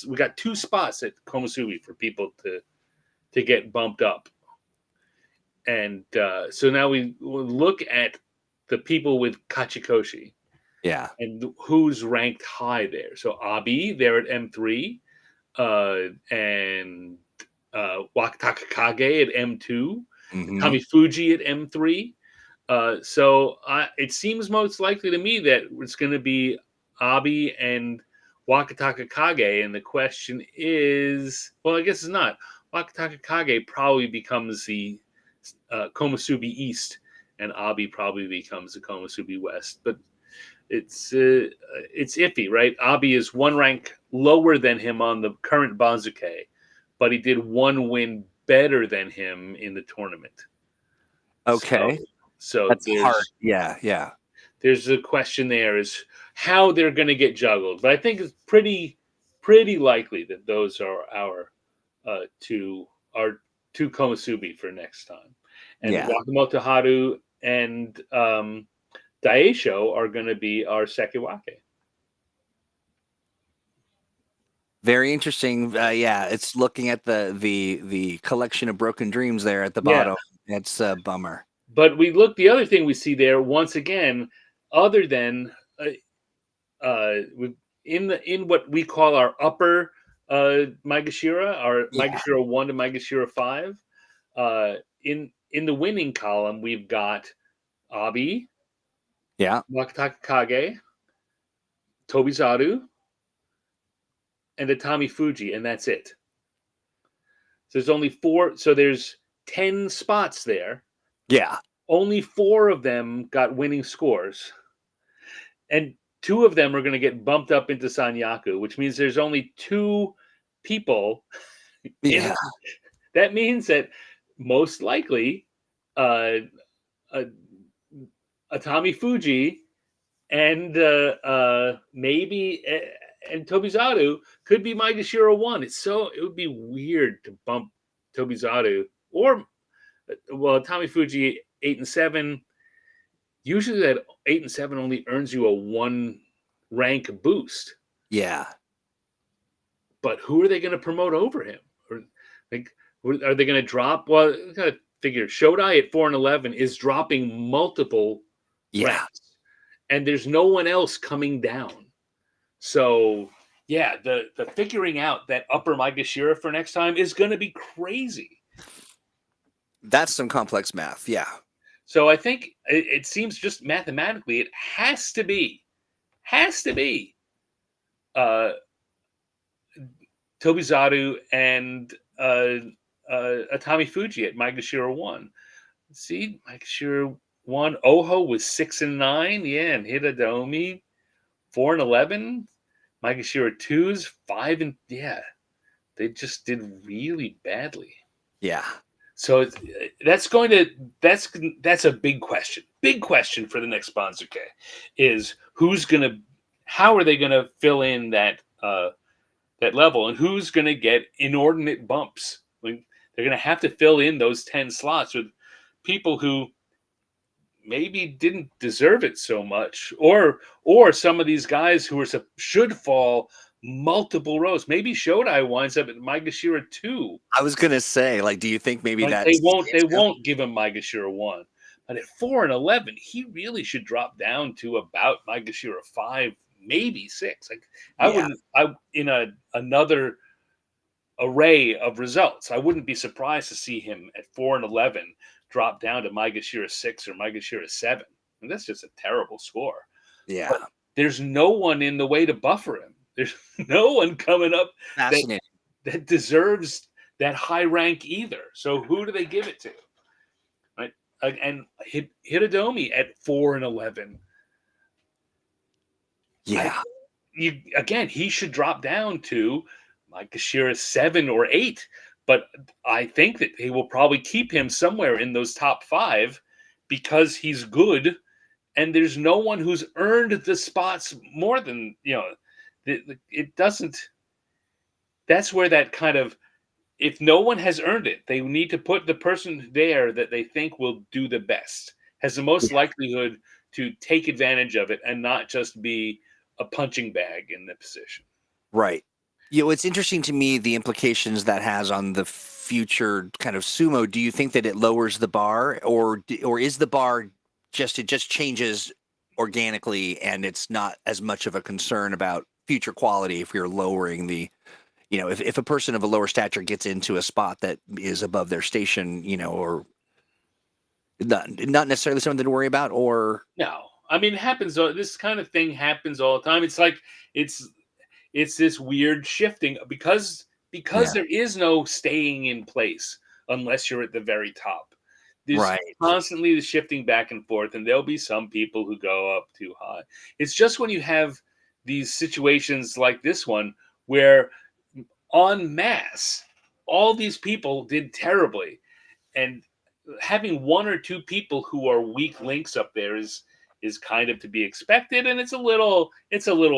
S1: we got 2 spots at Komusubi for people to get bumped up. And so now we will look at the people with Kachikoshi.
S2: Yeah.
S1: and who's ranked high there. So Abi, they're at M3, and Wakataka Kage at M2,
S2: Hmm.
S1: Tommy Fuji at M3. So it seems most likely to me that it's going to be Abi and Wakataka Kage, and the question is, well, I guess it's not. Wakataka Kage probably becomes the Komusubi East, and Abi probably becomes the Komusubi West. But it's iffy, right? Abi is one rank lower than him on the current Banzuke, but he did one win better than him in the tournament. So
S2: Okay.
S1: so
S2: That's hard. Yeah. Yeah.
S1: there's a question there is how they're going to get juggled. But I think it's pretty likely that those are our two Komusubi for next time, and
S2: Yeah.
S1: Wakamoto Haru and Daisho are going to be our Sekiwake.
S2: Very interesting. Yeah, it's looking at the collection of broken dreams there at the
S1: Yeah,
S2: bottom. It's a bummer.
S1: but we look. The other thing we see there once again, other than in what we call our upper Maegashira, our
S2: Yeah.
S1: Maegashira 1 to Maegashira 5, in the winning column, we've got Abi,
S2: Yeah.
S1: Wakataka Kage, Tobizaru, and Atami Fuji, and that's it. So there's only 4, so there's 10 spots there.
S2: Yeah.
S1: Only 4 of them got winning scores. And 2 of them are going to get bumped up into Sanyaku, which means there's only 2 people in.
S2: Yeah.
S1: That means that most likely uh, uh, Atami Fuji and maybe and Tobizaru could be Maegashira 1. It would be weird to bump Tobizaru or Atami Fuji 8 and 7. Usually that 8 and 7 only earns you a 1 rank boost.
S2: Yeah.
S1: But who are they going to promote over him? Or like, are they going to drop? Well, you got to figure Shodai at 4 and 11 is dropping multiple ranks, and there's no one else coming down. So yeah, the figuring out that upper Maegashira for next time is going to be crazy.
S2: That's some complex math. Yeah.
S1: So I think it seems just mathematically it has to be uh, Tobizaru and Atami Fuji at Maegashira 1. See, Maegashira 1, Oho was 6 and 9, yeah, and Hitadomi 4 and 11. Maegashira 2's 5 and yeah, they just did really badly.
S2: Yeah.
S1: So that's a big question. Big question for the next Banzuke is how are they gonna fill in that level, and who's gonna get inordinate bumps? Like, they're gonna have to fill in those 10 slots with people who maybe didn't deserve it so much, or some of these guys who should fall multiple rows. Maybe Shodai winds up at Maegashira 2.
S2: I was gonna say, like, do you think maybe
S1: Like
S2: that's
S1: they won't give him Maegashira 1. But at 4 and 11, he really should drop down to about Maegashira 5, maybe 6. Like
S2: Yeah.
S1: another array of results, I wouldn't be surprised to see him at 4 and 11 drop down to Maegashira 6 or Maegashira 7. And that's just a terrible score.
S2: Yeah.
S1: But there's no one in the way to buffer him. There's no one coming up
S2: Fascinating.
S1: that deserves that high rank either. So who do they give it to? Right? And Hitadomi at 4 and 11.
S2: Yeah.
S1: He should drop down to Maegashira 7 or 8. But I think that they will probably keep him somewhere in those top 5 because he's good, and there's no one who's earned the spots more than it doesn't. That's where that kind of, if no one has earned it, they need to put the person there that they think will do the best, has the most likelihood to take advantage of it, and not just be a punching bag in the position.
S2: Right. It's interesting to me the implications that has on the future kind of sumo. Do you think that it lowers the bar, or is the bar it just changes organically, and it's not as much of a concern about future quality if you're lowering the, if a person of a lower stature gets into a spot that is above their station, or not necessarily something to worry about, or
S1: No, I mean, it happens. This kind of thing happens all the time. It's like it's it's this weird shifting because
S2: yeah,
S1: there is no staying in place unless you're at the very top. There's
S2: right,
S1: constantly the shifting back and forth, and there'll be some people who go up too high. It's just when you have these situations like this one where en masse all these people did terribly, and having one or two people who are weak links up there is kind of to be expected, and it's a little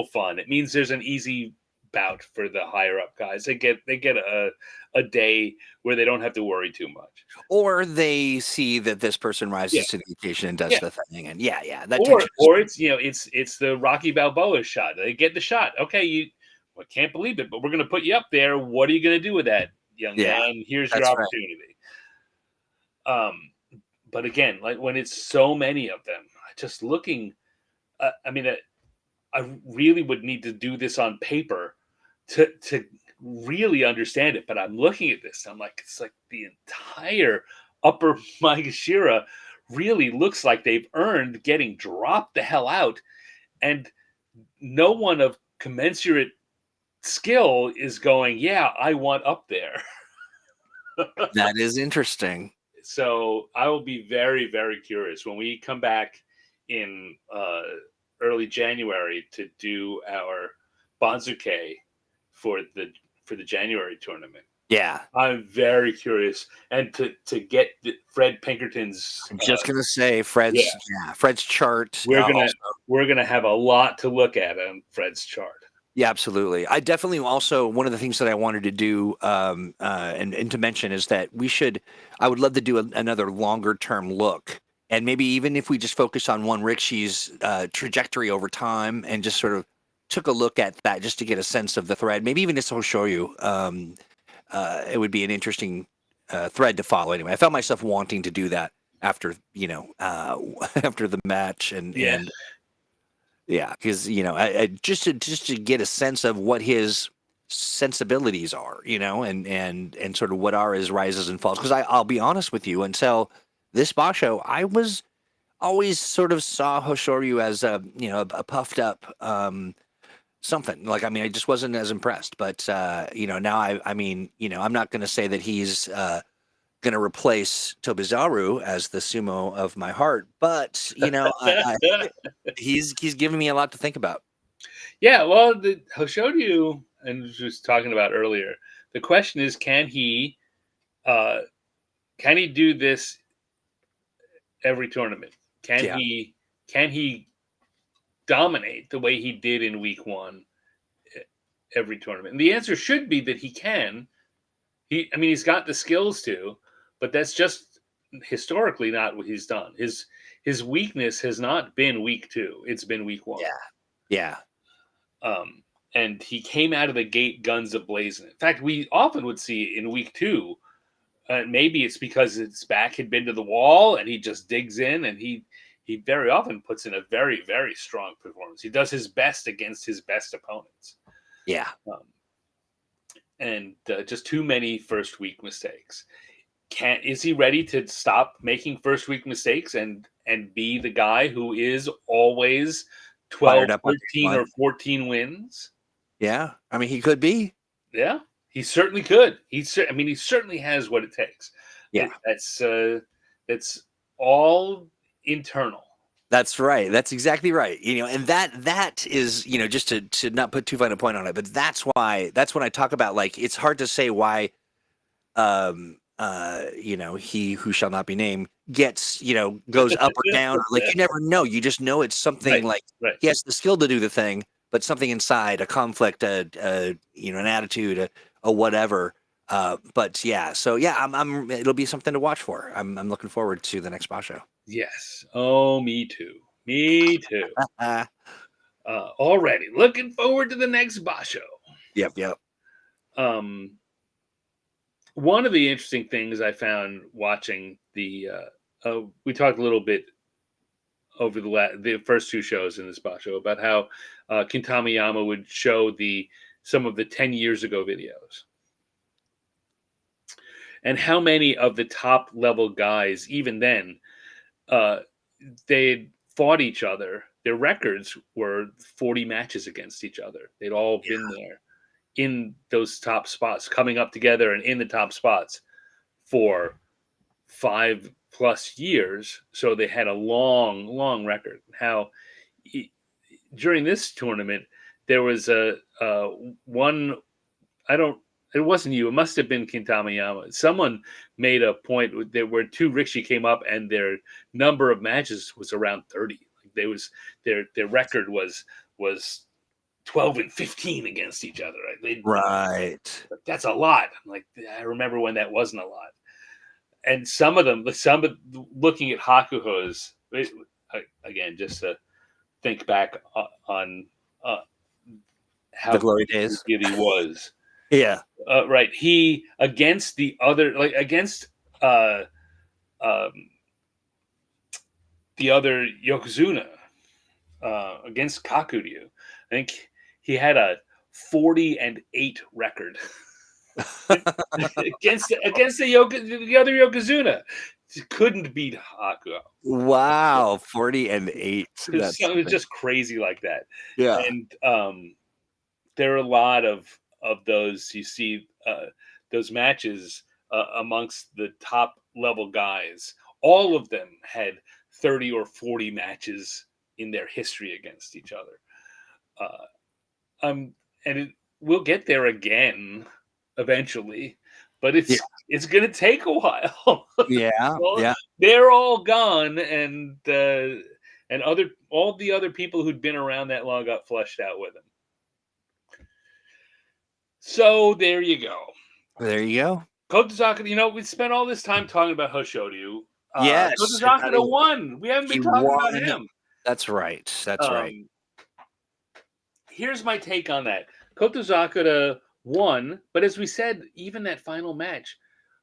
S1: fun. It means there's an easy bout for the higher up guys. They get a day where they don't have to worry too much.
S2: or they see that this person
S1: Yeah,
S2: rises to the occasion and does
S1: yeah.
S2: the thing, and yeah, that
S1: Or
S2: tension is
S1: or it's the Rocky Balboa shot. They get the shot. Okay, I can't believe it, but we're going to put you up there. What are you going to do with that, young
S2: yeah,
S1: man? Here's your
S2: that's right.
S1: opportunity. Um, but again, like when it's so many of them, just looking. I mean, I really would need to do this on paper to really understand it. But I'm looking at this, I'm like, it's like the entire upper Maegashira really looks like they've earned getting dropped the hell out, and no one of commensurate skill is going, yeah, I want up there.
S2: That is interesting.
S1: So I will be very, very curious when we come back in early January to do our Banzuke for the January tournament.
S2: Yeah,
S1: I'm very curious, and to get Fred Pinkerton's.
S2: I'm just gonna say
S1: Yeah,
S2: Fred's chart.
S1: we're gonna
S2: Also,
S1: we're gonna have a lot to look at on Fred's chart.
S2: yeah, absolutely. I definitely also, one of the things that I wanted to do, and to mention, is that I would love to do another longer term look, and maybe even if we just focus on one Rikshi's trajectory over time, and just sort of took a look at that just to get a sense of the thread. Maybe even just Hoshoyu. It would be an interesting thread to follow. Anyway, I felt myself wanting to do that after after the match, and
S1: Yeah,
S2: yeah, because just to get a sense of what his sensibilities are, and sort of what are his rises and falls. Because I'll be honest with you, until this Basho, I was always sort of saw Hoshoryu as a puffed up something. Like, I mean, I just wasn't as impressed. But now I mean, I'm not going to say that he's going to replace Tobizaru as the sumo of my heart, but he's given me a lot to think about.
S1: yeah. Well, the Hoshoryu, and was just talking about earlier. The question is, uh, can he do this every tournament? Can
S2: Yeah,
S1: he can he dominate the way he did in week one every tournament? And the answer should be that he can. I mean, he's got the skills to, but that's just historically not what he's done. His weakness has not been week two; it's been week one.
S2: yeah, yeah.
S1: Um, and he came out of the gate guns ablazing. In fact, we often would see in week two. Maybe it's because his back had been to the wall, and he just digs in, and he very often puts in a very, very strong performance. He does his best against his best opponents.
S2: Yeah.
S1: Um, and just too many first week mistakes. Is he ready to stop making first week mistakes and be the guy who is always 12,
S2: Fired up on day
S1: 13,
S2: one.
S1: or 14 wins?
S2: Yeah. I mean, he could be.
S1: Yeah, he certainly could. I mean, he certainly has what it takes.
S2: Yeah.
S1: That's all internal.
S2: That's right. That's exactly right. And that is, just to not put too fine a point on it, but that's when I talk about, like, it's hard to say why he who shall not be named gets, goes up or down, or, like, you never know. You just know it's something,
S1: Right,
S2: like,
S1: right.
S2: he has the skill to do the thing, but something inside, a conflict, an attitude, a whatever. But yeah, so yeah, it'll be something to watch for. I'm looking forward to the next Basho.
S1: Yes. Oh, me too. Me too.
S2: Uh,
S1: Already looking forward to the next Basho.
S2: yep.
S1: Um, one of the interesting things I found watching we talked a little bit over the first two shows in this Basho about how Kintamiyama would show some of the 10 years ago videos. And how many of the top level guys, even then, they fought each other. Their records were 40 matches against each other. They'd all been there in those top spots, coming up together and in the top spots for 5+ years. So they had a long record. How during this tournament there was one. It wasn't you. It must have been Kintamiyama. Someone made a point where two Rikishi came up and their number of matches was around 30. Like their record was 12 and 15 against each other.
S2: Right.
S1: That's a lot. Like, I remember when that wasn't a lot. And some of looking at Hakuho's, again, just to think back on how
S2: the glory days
S1: good he was.
S2: Yeah.
S1: Right. He against the other the other Yokozuna, against Kakuryu. I think he had a 40-8 record against the other Yokozuna. Couldn't beat Hakuho.
S2: Wow, 40-8.
S1: It was just crazy like that.
S2: Yeah.
S1: And there are a lot of those. You see those matches amongst the top level guys. All of them had 30 or 40 matches in their history against each other. And we'll get there again eventually, but it's going to take a while.
S2: Yeah.
S1: Well, they're all gone, and all the other people who'd been around that long got flushed out with him. So there you go.
S2: There you go.
S1: Kotozaka, we spent all this time talking about Hoshoryu.
S2: Yes.
S1: Kotozaka won. We haven't been talking about him.
S2: That's right. That's right.
S1: Here's my take on that. Kotozaka won, but as we said, even that final match,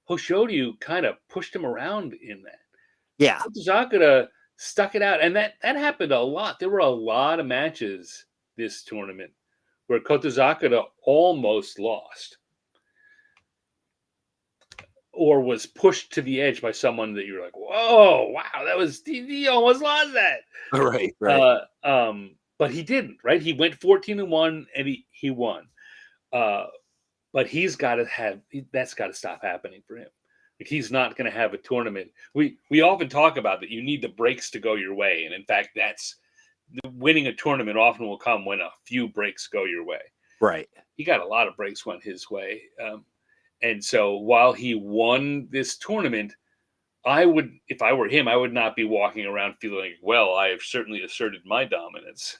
S1: Hoshoryu kind of pushed him around in that.
S2: Yeah.
S1: Kotozaka stuck it out, and that happened a lot. There were a lot of matches this tournament where Kotozaka almost lost or was pushed to the edge by someone that you're like, whoa, wow, he almost lost that.
S2: Right.
S1: But he didn't, right? He went 14-1 and he won. But that's got to stop happening for him. Like, he's not going to have a tournament. We often talk about that you need the breaks to go your way. And in fact, that's winning a tournament often will come when a few breaks go your way.
S2: Right.
S1: He got a lot of breaks went his way. And so while he won this tournament, if I were him, I would not be walking around feeling like, well, I have certainly asserted my dominance,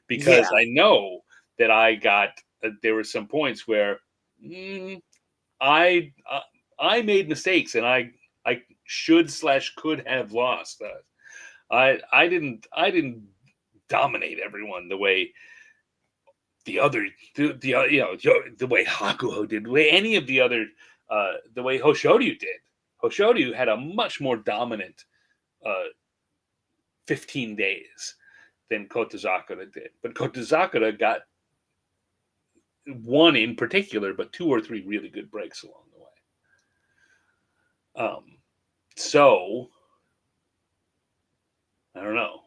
S1: because I know that there were some points where I made mistakes and I should/could have lost. I didn't dominate everyone the way the way Hakuho did, the way any of the other, the way Hoshoryu did. Hoshoryu had a much more dominant 15 days than Kotozaka did. But Kotozaka got one in particular, but 2 or 3 really good breaks along the way. So I don't know.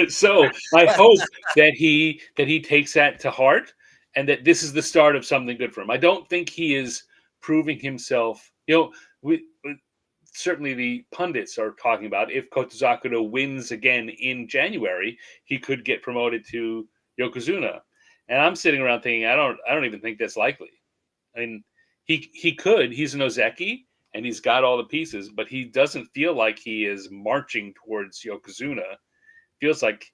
S1: So I hope that he takes that to heart, and that this is the start of something good for him. I don't think he is proving himself. Certainly the pundits are talking about if Kotozaka wins again in January, he could get promoted to Yokozuna. And I'm sitting around thinking, I don't even think that's likely. I mean, he could. He's an Ozeki, and he's got all the pieces, but he doesn't feel like he is marching towards Yokozuna. Feels like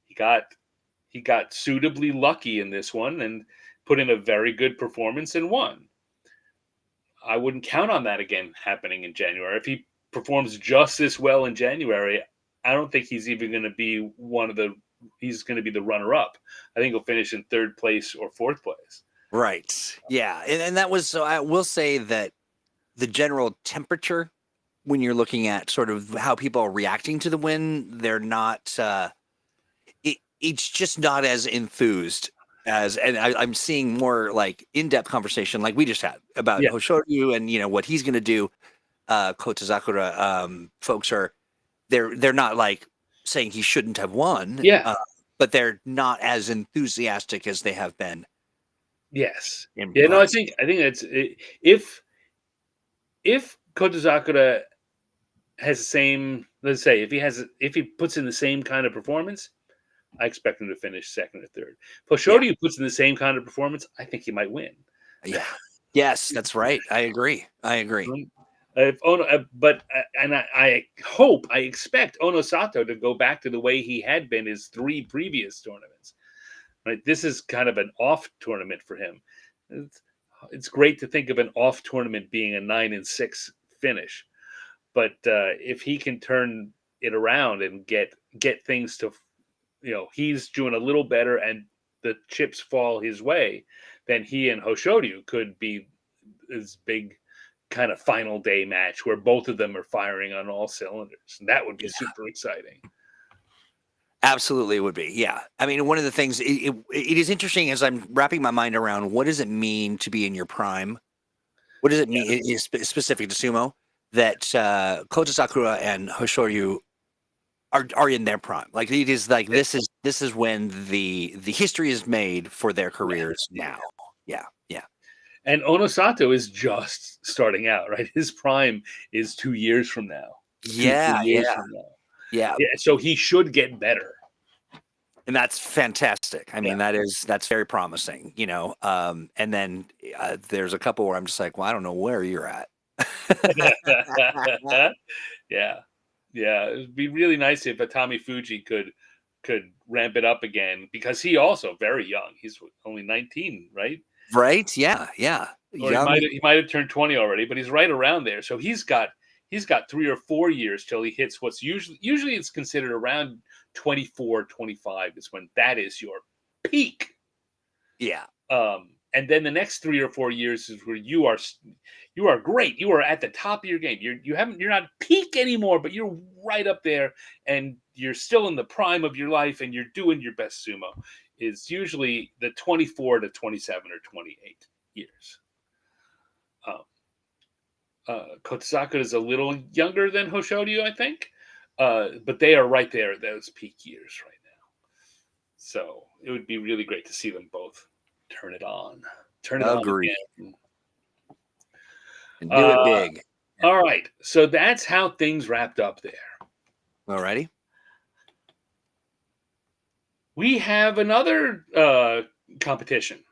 S1: he got suitably lucky in this one and put in a very good performance and won. I wouldn't count on that again happening in January. If he performs just this well in January, I don't think he's even going to be he's going to be the runner-up. I think he'll finish in 3rd place or 4th place.
S2: Right. Yeah. And that was, so I will say that the general temperature when you're looking at sort of how people are reacting to the win, they're not. It's just not as enthused as, and I'm seeing more like in-depth conversation like we just had about
S1: Yeah.
S2: Hoshoryu and what he's going to do. Kotazakura folks are they're not like saying he shouldn't have won,
S1: Yeah.
S2: but they're not as enthusiastic as they have been.
S1: Yes.
S2: In
S1: Yeah. No, I
S2: prior.
S1: think it's if Kotazakura has the same, let's say, if he puts in the same kind of performance, I expect him to finish second or third. If
S2: Yeah.
S1: Hoshoryu puts in the same kind of performance, I think he might win.
S2: Yeah. Yes, that's right. I agree.
S1: If Ono, I hope, I expect Onosato to go back to the way he had been his 3 previous tournaments. Right, this is kind of an off tournament for him. It's great to think of an off tournament being a 9-6 finish, but if he can turn it around and get things to, he's doing a little better and the chips fall his way, then he and Hoshoryu could be this big kind of final day match where both of them are firing on all cylinders. And that would be super exciting.
S2: Absolutely, it would be. Yeah, I mean, one of the things it is interesting as I'm wrapping my mind around what does it mean to be in your prime. What does it mean? It is specific to sumo that Kota Sakura and Hoshoryu are in their prime. Like it is like this is when the history is made for their careers now. Yeah.
S1: And Onosato is just starting out, right? His prime is 2 years from now.
S2: Yeah.
S1: 2 years from now.
S2: Yeah.
S1: So he should get better.
S2: And that's fantastic. I mean, that's very promising, and then there's a couple where I'm just like, well, I don't know where you're at.
S1: Yeah. It'd be really nice if Atami Fuji could ramp it up again because he also very young. He's only 19, right?
S2: Right? Yeah.
S1: Or he might have turned 20 already, but he's right around there. So he's got 3 or 4 years till he hits what's usually it's considered around 24, 25 is when that is your peak.
S2: Yeah.
S1: And then the next 3 or 4 years is where you are great. You are at the top of your game. You're not peak anymore, but you're right up there and you're still in the prime of your life and you're doing your best sumo. Is usually the 24 to 27 or 28 years. Kotazakura is a little younger than Hoshoryu, I think, but they are right there at those peak years right now. So it would be really great to see them both turn it on.
S2: Agreed.
S1: On again.
S2: And do it big.
S1: All right. So that's how things wrapped up there.
S2: All righty.
S1: We have another competition.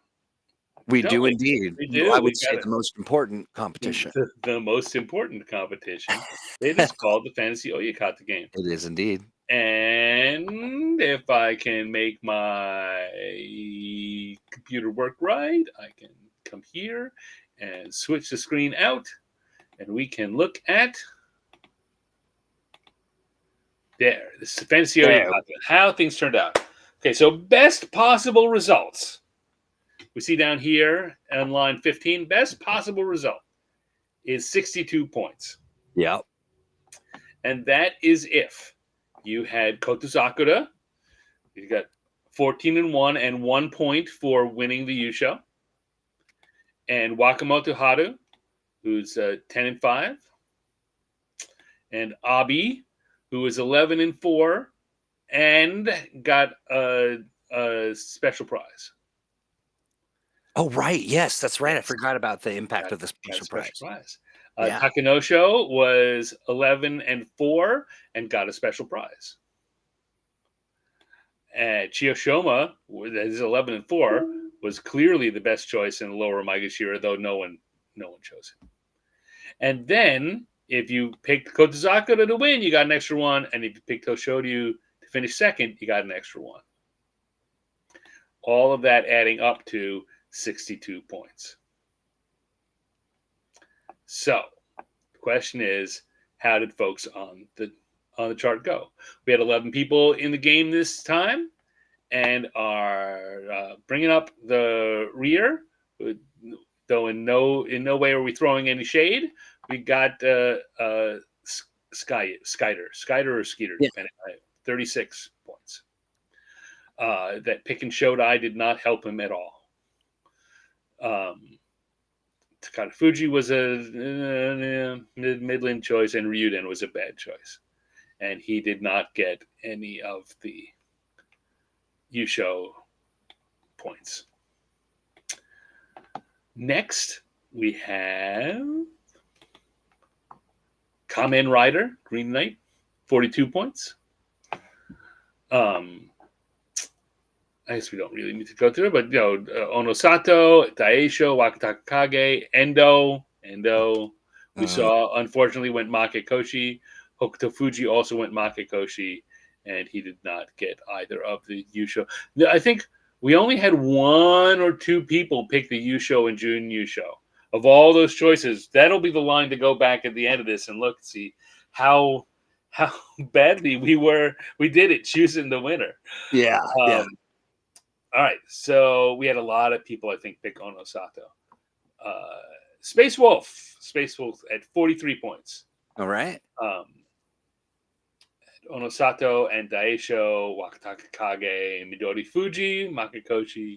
S2: We do indeed.
S1: We do.
S2: I would say the most important competition.
S1: The most important competition. It is called the Fantasy Oyakata game.
S2: It is indeed.
S1: And if I can make my computer work right, I can come here and switch the screen out, and we can look at there. This is the Fantasy Oyakata. How things turned out. Okay, so best possible results. We see down here on line 15, best possible result is 62 points.
S2: Yep.
S1: And that is if you had Kotazakura, you got 14-1 and 1 point for winning the yusho. And Wakamoto Haru, who's 10-5. And Abi, who is 11-4 and got a special prize.
S2: Oh, right. Yes, that's right. I forgot about the impact of the special prize.
S1: Takanosho was 11-4 and got a special prize. Chiyoshima, that is 11-4, was clearly the best choice in lower Maegashira, though no one chose him. And then, if you picked Kotazakura to win, you got an extra 1, and if you picked Hoshoryu to finish second, you got an extra 1. All of that adding up to 62 points. So, the question is, how did folks on the chart go? We had 11 people in the game this time, and are bringing up the rear. Though in no way are we throwing any shade. We got Skyder or Skeeter,
S2: Yeah.
S1: depending on 36 points. That pick and Shodai did not help him at all. Takada Fuji was a middling choice, and Ryuden was a bad choice. And he did not get any of the Yusho points. Next, we have Kamen Rider, Green Knight, 42 points. I guess we don't really need to go through it, but Onosato, Daisho, Wakataka Kage, Endo. We saw, unfortunately, went Makekoshi. Hokuto Fuji also went Makekoshi, and he did not get either of the Yusho. I think we only had one or two people pick the Yusho and Jun Yusho. Of all those choices, that'll be the line to go back at the end of this and look and see how badly we did it choosing the winner.
S2: Yeah.
S1: All right, so we had a lot of people, I think, pick Onosato. Space Wolf at 43 points.
S2: All right.
S1: Onosato and Daisho, Wakataka Kage, Midori Fuji, Makekoshi,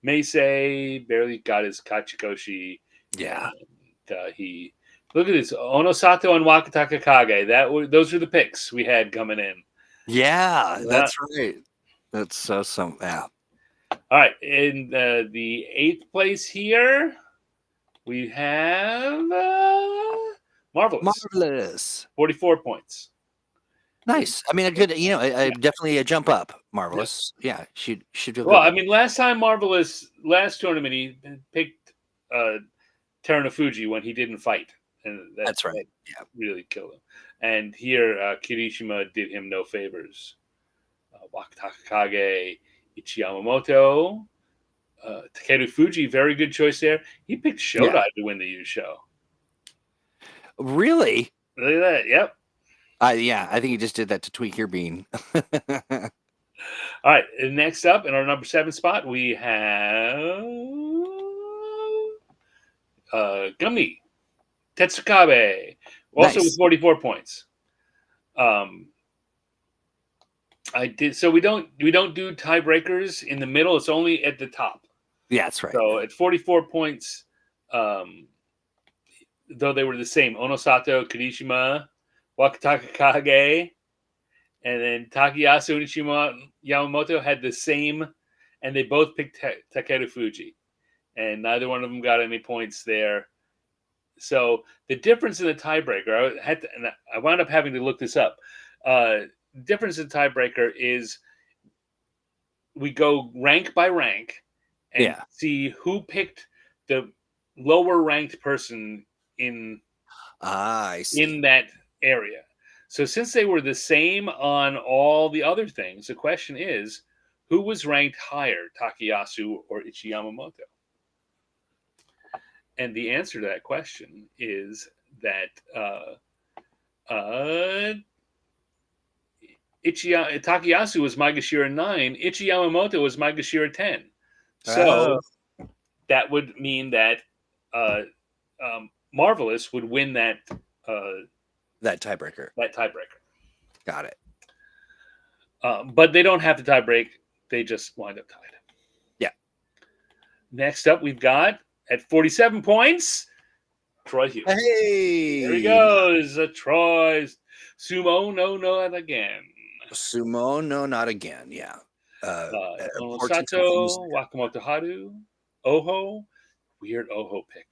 S1: Meisei barely got his Kachikoshi.
S2: Yeah.
S1: And, he look at this, Onosato and Wakataka Kage. Those are the picks we had coming in.
S2: Yeah, that's right. That's some. Yeah.
S1: All right, in the 8th place here, we have Marvelous. 44 points.
S2: Nice. I mean, a good. Definitely a jump up. Marvelous. Yeah, should feel
S1: well,
S2: good.
S1: I mean, last tournament he picked Terunofuji when he didn't fight, and
S2: that's right.
S1: That really killed him. And here, Kirishima did him no favors. Wakataka Kage, Ichiyamamoto, Takeru Fuji, very good choice there. He picked Shodai to win the Yusho.
S2: Really?
S1: Look at that. Yep.
S2: I think he just did that to tweak your bean.
S1: All right. Next up, in our number 7 spot, we have Gumi Tetsukabe, also with 44 points. I did so. We don't do tiebreakers in the middle. It's only at the top.
S2: Yeah, that's right.
S1: So at 44 points, though they were the same, Onosato, Kirishima, Wakataka Kage, and then Takayasu and Yamamoto had the same, and they both picked Takeru Fuji, and neither one of them got any points there. So the difference in the tiebreaker, I wound up having to look this up. Difference in tiebreaker is we go rank by rank and see who picked the lower ranked person in that area. So since they were the same on all the other things, the question is, who was ranked higher, Takayasu or Ichiyamamoto? And the answer to that question is that Takayasu was Maegashira 9, Ichiyamamoto was Maegashira 10. So that would mean that Marvelous would win that
S2: tiebreaker. Got it.
S1: But they don't have to tie break. They just wind up tied.
S2: Yeah.
S1: Next up, we've got at 47 points, Troy Hughes.
S2: Hey!
S1: There he goes. Troy's Sumo, no, not again.
S2: Sumo, no, not again. Yeah.
S1: Onosato, Wakamoto Haru, Oho. Weird Oho pick.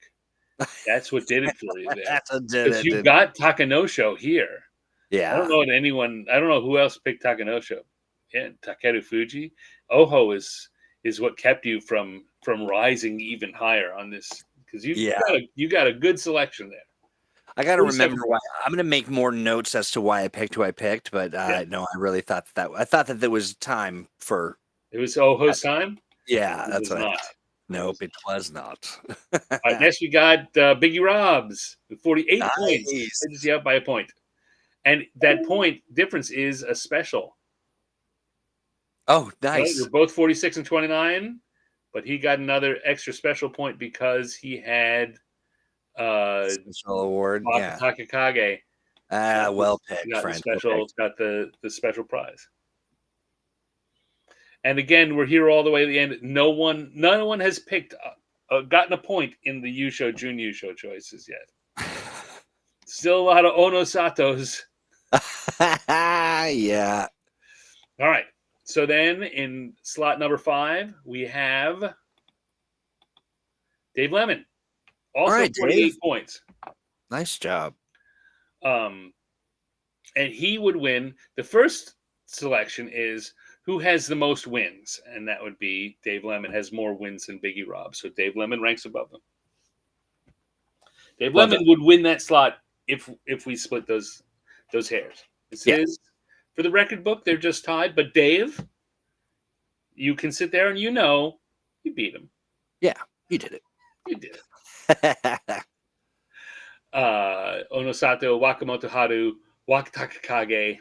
S1: That's what did it for you there. Because you got Takanosho here.
S2: Yeah.
S1: I don't know who else picked Takanosho. Yeah, Takeru Fuji. Oho is what kept you from rising even higher on this, because you got a good selection there.
S2: I got to remember why. I'm going to make more notes as to why I picked who I picked, but no, I really thought that there was time for.
S1: It was Oho's time.
S2: Yeah, that's what I thought. Nope, it was not.
S1: All right, next we got Biggie Robs with 48 points. Edges you up by a point, and that point difference is a special.
S2: Oh, nice!
S1: You're both 46 and 29, but he got another extra special point because he had
S2: special award.
S1: Takakage
S2: Well picked,
S1: got the
S2: friend.
S1: special, got the special prize. And again, we're here all the way to the end. No one has picked, gotten a point in the Yusho, Jun Yusho choices yet. Still a lot of Onosatos.
S2: Yeah.
S1: All right. So then in slot number 5, we have Dave Lemon. Also
S2: All right,
S1: 48
S2: Dave.
S1: points.
S2: Nice job.
S1: And he would win. The first selection is who has the most wins, and that would be Dave Lemon has more wins than Biggie Rob. So Dave Lemon ranks above them. Dave Lemon would win that slot if we split those hairs. This is for the record book. They're just tied, but Dave, you can sit there and you beat him.
S2: Yeah, you did it.
S1: You did it. Onosato, Wakamoto Haru, Wakatakakage,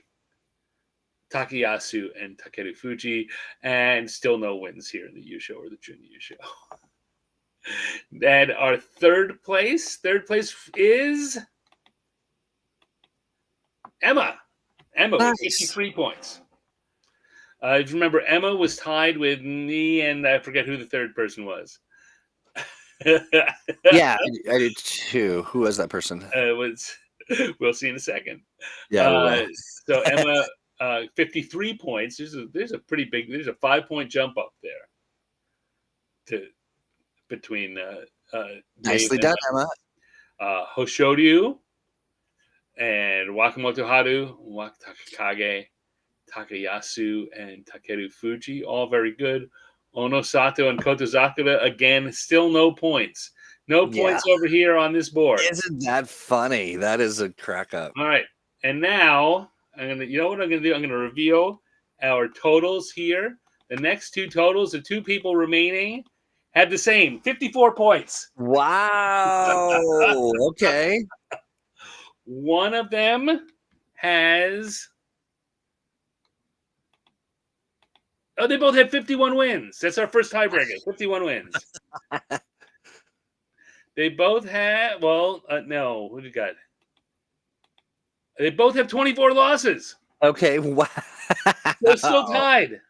S1: Takayasu, and Takeru Fuji, and still no wins here in the Yusho or the Jun Yusho. And our third place is Emma. Emma with 53 points. If you remember, Emma was tied with me, and I forget who the third person was.
S2: Yeah, I did too. Who was that person?
S1: We'll see in a second.
S2: Yeah.
S1: So Emma, 53 points. There's a pretty big. There's a 5-point jump up there. Between
S2: Nicely done, Emma.
S1: Hoshoryu and Wakamoto Haru, Wakatakakage, Takayasu, and Takeru Fuji, all very good. Onosato and Kotozakura, again, still no points. No points over here on this board.
S2: Isn't that funny? That is a crack up.
S1: All right. And now, you know what I'm going to do? I'm going to reveal our totals here. The next two totals, the two people remaining, had the same 54 points.
S2: Wow. Okay.
S1: One of them has. Oh, they both have 51 wins. That's our first tiebreaker. 51 wins. They both have. No. What do you got? They both have 24 losses.
S2: Okay. Wow.
S1: They're still tied.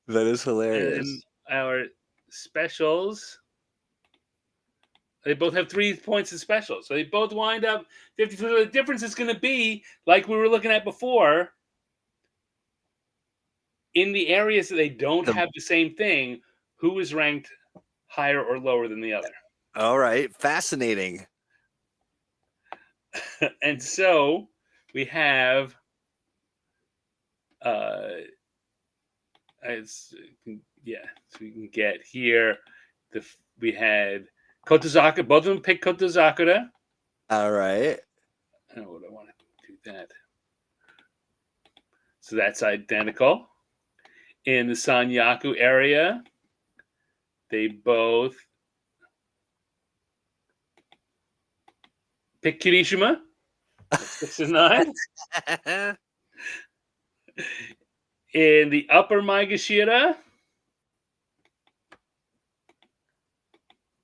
S2: That is hilarious.
S1: And our specials, they both have 3 points in specials. So they both wind up 50. So the difference is going to be, like we were looking at before, in the areas that they don't have the same thing, who is ranked higher or lower than the other.
S2: All right. Fascinating.
S1: And so we have so we can get here. We had Kotozakura. Both of them picked Kotozakura.
S2: All right.
S1: I don't know what I want to do that. So that's identical. In the Sanyaku area, they both picked Kirishima. 6 and 9. In the upper Maegashira,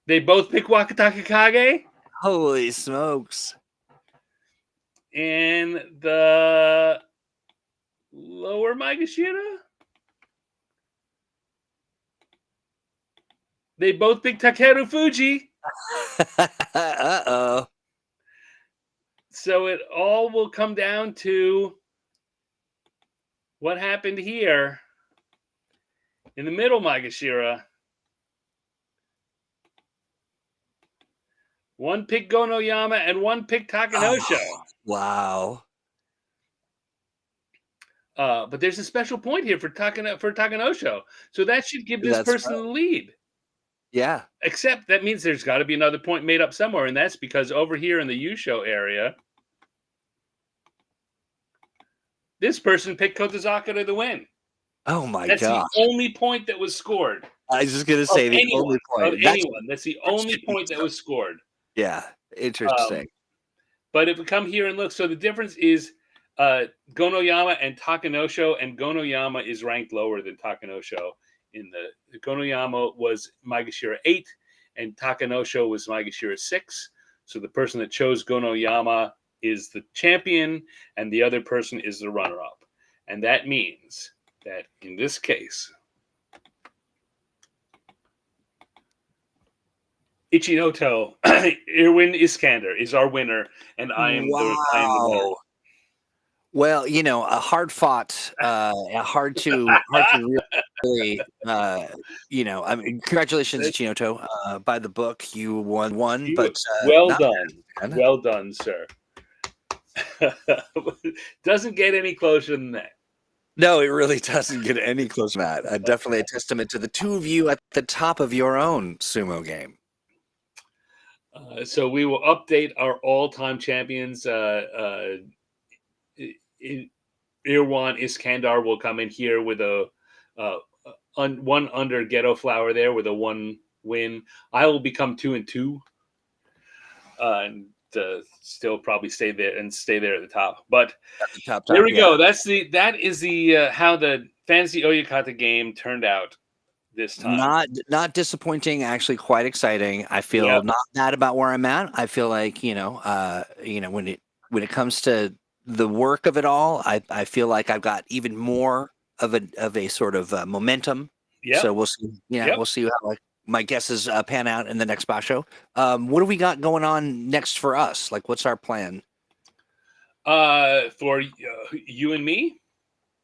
S1: they both pick Wakatakakage.
S2: Holy smokes.
S1: In the lower Maegashira, they both pick Takeru Fuji.
S2: Uh-oh.
S1: So it all will come down to what happened here in the middle Maegashira. One picked Gonoyama and one picked Takanosho.
S2: Oh, wow.
S1: But there's a special point here for Takanosho. So that should give this person the lead.
S2: Yeah.
S1: Except that means there's got to be another point made up somewhere, and that's because over here in the Yusho area, this person picked Kotozakura to win.
S2: Oh my
S1: God! That's the only point that was scored.
S2: I was just gonna say only point
S1: of anyone. That's the only point that was scored.
S2: Yeah, interesting.
S1: But if we come here and look, so the difference is Gonoyama and Takanosho, and Gonoyama is ranked lower than Takanosho. In the Gonoyama was Maegashira 8, and Takanosho was Maegashira 6. So the person that chose Gonoyama is the champion and the other person is the runner-up. And that means that in this case, Ichinoto Irwin Iskander is our winner, and I am the winner.
S2: Wow. Well, a hard fought, hard to really, I mean, congratulations, Ichinoto. By the book, you won, but
S1: well
S2: not
S1: done,
S2: bad.
S1: well done, sir. Doesn't get any closer than that.
S2: No, it really doesn't get any closer than that. Definitely a testament to the two of you at the top of your own sumo game.
S1: So we will update our all-time champions. Irwan Iskandar will come in here with a one under Ghetto Flower there with a 1 win. I will become 2-2, and still probably stay there at the top. But there we go. That is the how the Fantasy Oyakata game turned out this time.
S2: Not disappointing, actually quite exciting. I feel not bad about where I'm at. I feel like when it comes to the work of it all, I feel like I've got even more of a sort of momentum.
S1: Yeah.
S2: So we'll see. We'll see how my guesses pan out in the next Basho. What do we got going on next for us? Like, what's our plan?
S1: For you and me.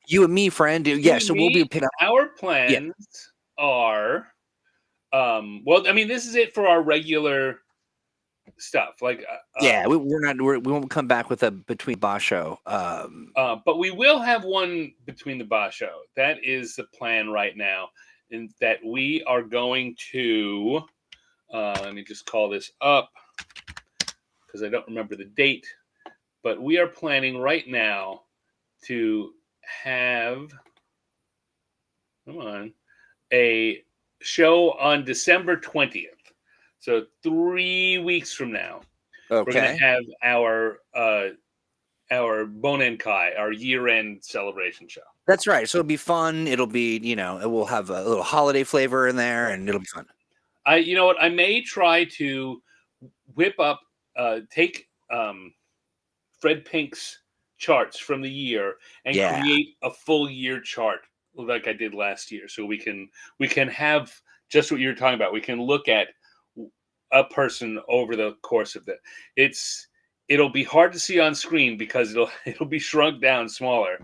S2: You and me, friend. Yeah. So we'll be picking.
S1: Our plans are, well, I mean, this is it for our regular stuff. Like,
S2: we won't come back with a between Basho.
S1: But we will have one between the Basho. That is the plan right now, in that we are going to. Let me just call this up because I don't remember the date. But we are planning right now to have a show on December 20th. So 3 weeks from now, we're going to have our Bonenkai, our year-end celebration show.
S2: That's right. So it'll be fun. It'll be, it will have a little holiday flavor in there, and it'll be fun.
S1: You know what? I may try to whip up, take Fred Pink's charts from the year and create a full year chart like I did last year, so we can have just what you're talking about. We can look at a person over the course of it. It'll be hard to see on screen because it'll be shrunk down smaller.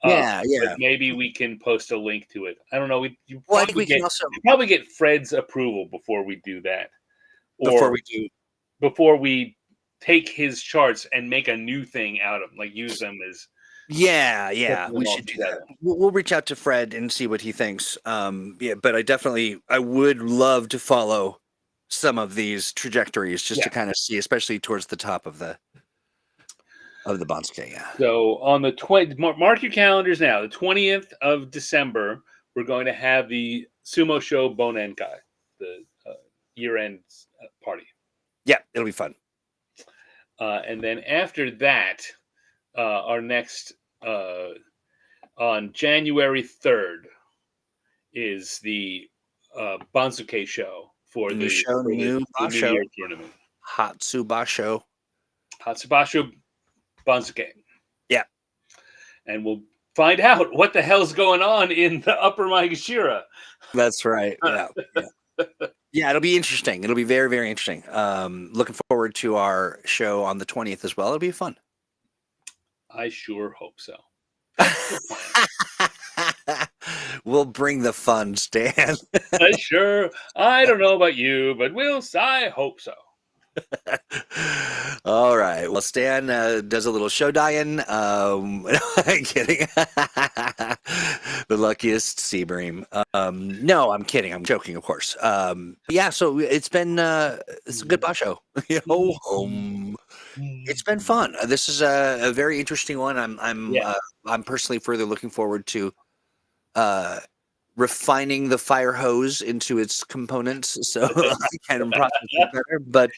S1: But maybe we can post a link to it. I don't know. We probably get Fred's approval before we do that. Before we take his charts and make a new thing out of them, like use them as.
S2: We should do that. We'll reach out to Fred and see what he thinks. But I would love to follow some of these trajectories just to kind of see, especially towards the top of the Bansuke. Yeah.
S1: So on the mark your calendars now. The 20th of December, we're going to have the Sumo Show Bonenkai, the year-end party.
S2: Yeah, it'll be fun.
S1: And then after that, our next on January 3rd is the Bansuke show for the New Year tournament.
S2: Hatsubasho
S1: Bansuke.
S2: Yeah.
S1: And we'll find out what the hell's going on in the Upper Maegashira.
S2: That's right. Yeah. Yeah, it'll be interesting. It'll be very, very interesting. Looking forward to our show on the 20th as well. It'll be fun.
S1: I sure hope so.
S2: We'll bring the fun, Stan.
S1: I don't know about you, but I hope so.
S2: All right. Well, Stan does a little show dying. Kidding. The luckiest Seabream. No, I'm kidding. I'm joking, of course. So it's been it's a good Basho. It's been fun. This is a very interesting one. I'm personally further looking forward to refining the fire hose into its components, so I can process it better. But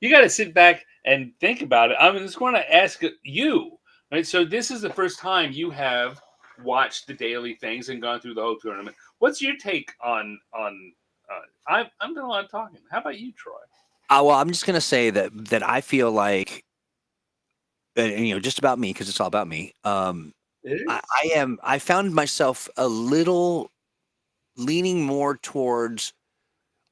S1: you gotta sit back and think about it. I'm just going to ask you, right? So this is the first time you have watched the daily things and gone through the whole tournament. What's your take on? I'm doing a lot of talking. How about you, Troy?
S2: Well, I'm just going to say that I feel like just about me because it's all about me.
S1: It
S2: I,
S1: is.
S2: I found myself a little leaning more towards.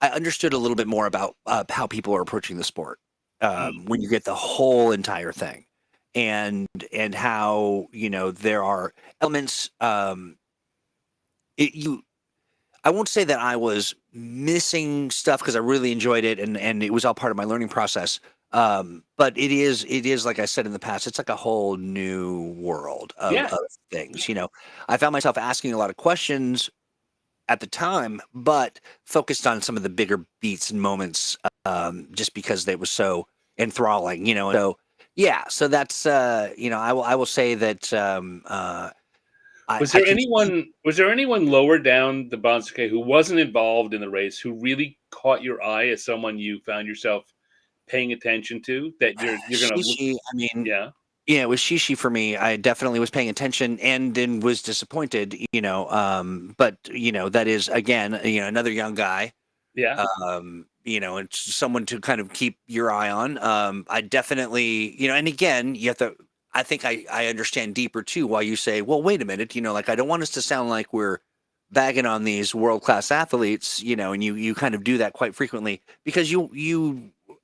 S2: I understood a little bit more about how people are approaching the sport when you get the whole entire thing, and how there are elements. You I won't say that I was missing stuff because I really enjoyed it and it was all part of my learning process. But it is like I said in the past, it's like a whole new world
S1: Yeah.
S2: of things. I found myself asking a lot of questions at the time, but focused on some of the bigger beats and moments, just because they were so enthralling. So yeah, so that's I will say that I can see.
S1: Was there anyone lower down the Bansuke who wasn't involved in the race who really caught your eye as someone you found yourself paying attention to that you're gonna look?
S2: Shishi, I mean,
S1: Yeah,
S2: yeah, it was Shishi for me. I definitely was paying attention and then was disappointed, but that is again, another young guy,
S1: yeah,
S2: it's someone to kind of keep your eye on. I definitely, and again, you have to, I think I understand deeper too why you say, well, wait a minute, like I don't want us to sound like we're bagging on these world-class athletes, and you kind of do that quite frequently because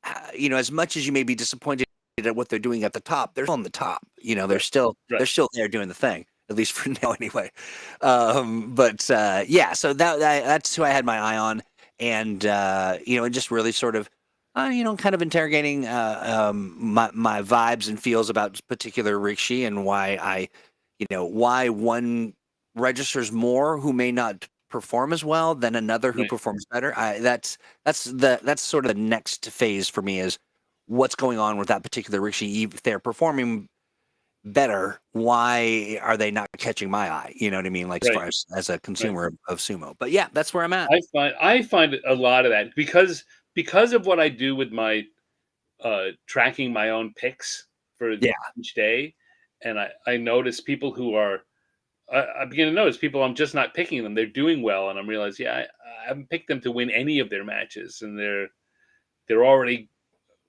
S2: as much as you may be disappointed at what they're doing at the top, they're still on the top. They're
S1: right,
S2: still
S1: right.
S2: they're still there doing the thing, at least for now anyway. But yeah, so that's who I had my eye on, and and just really sort of kind of interrogating my vibes and feels about particular Rikshi and why one registers more who may not perform as well than another who
S1: Right.
S2: performs better. That's sort of the next phase for me is what's going on with that particular Rikshi. If they're performing better, why are they not catching my eye? You know what I mean? Like as
S1: Right,
S2: far as a
S1: right.
S2: consumer of sumo. But yeah, that's where I'm at.
S1: I find a lot of that because of what I do with my tracking my own picks for
S2: Yeah.
S1: each day, and I notice people who are I begin to notice people I'm just not picking them. They're doing well, and I'm realizing, yeah, I haven't picked them to win any of their matches, and they're already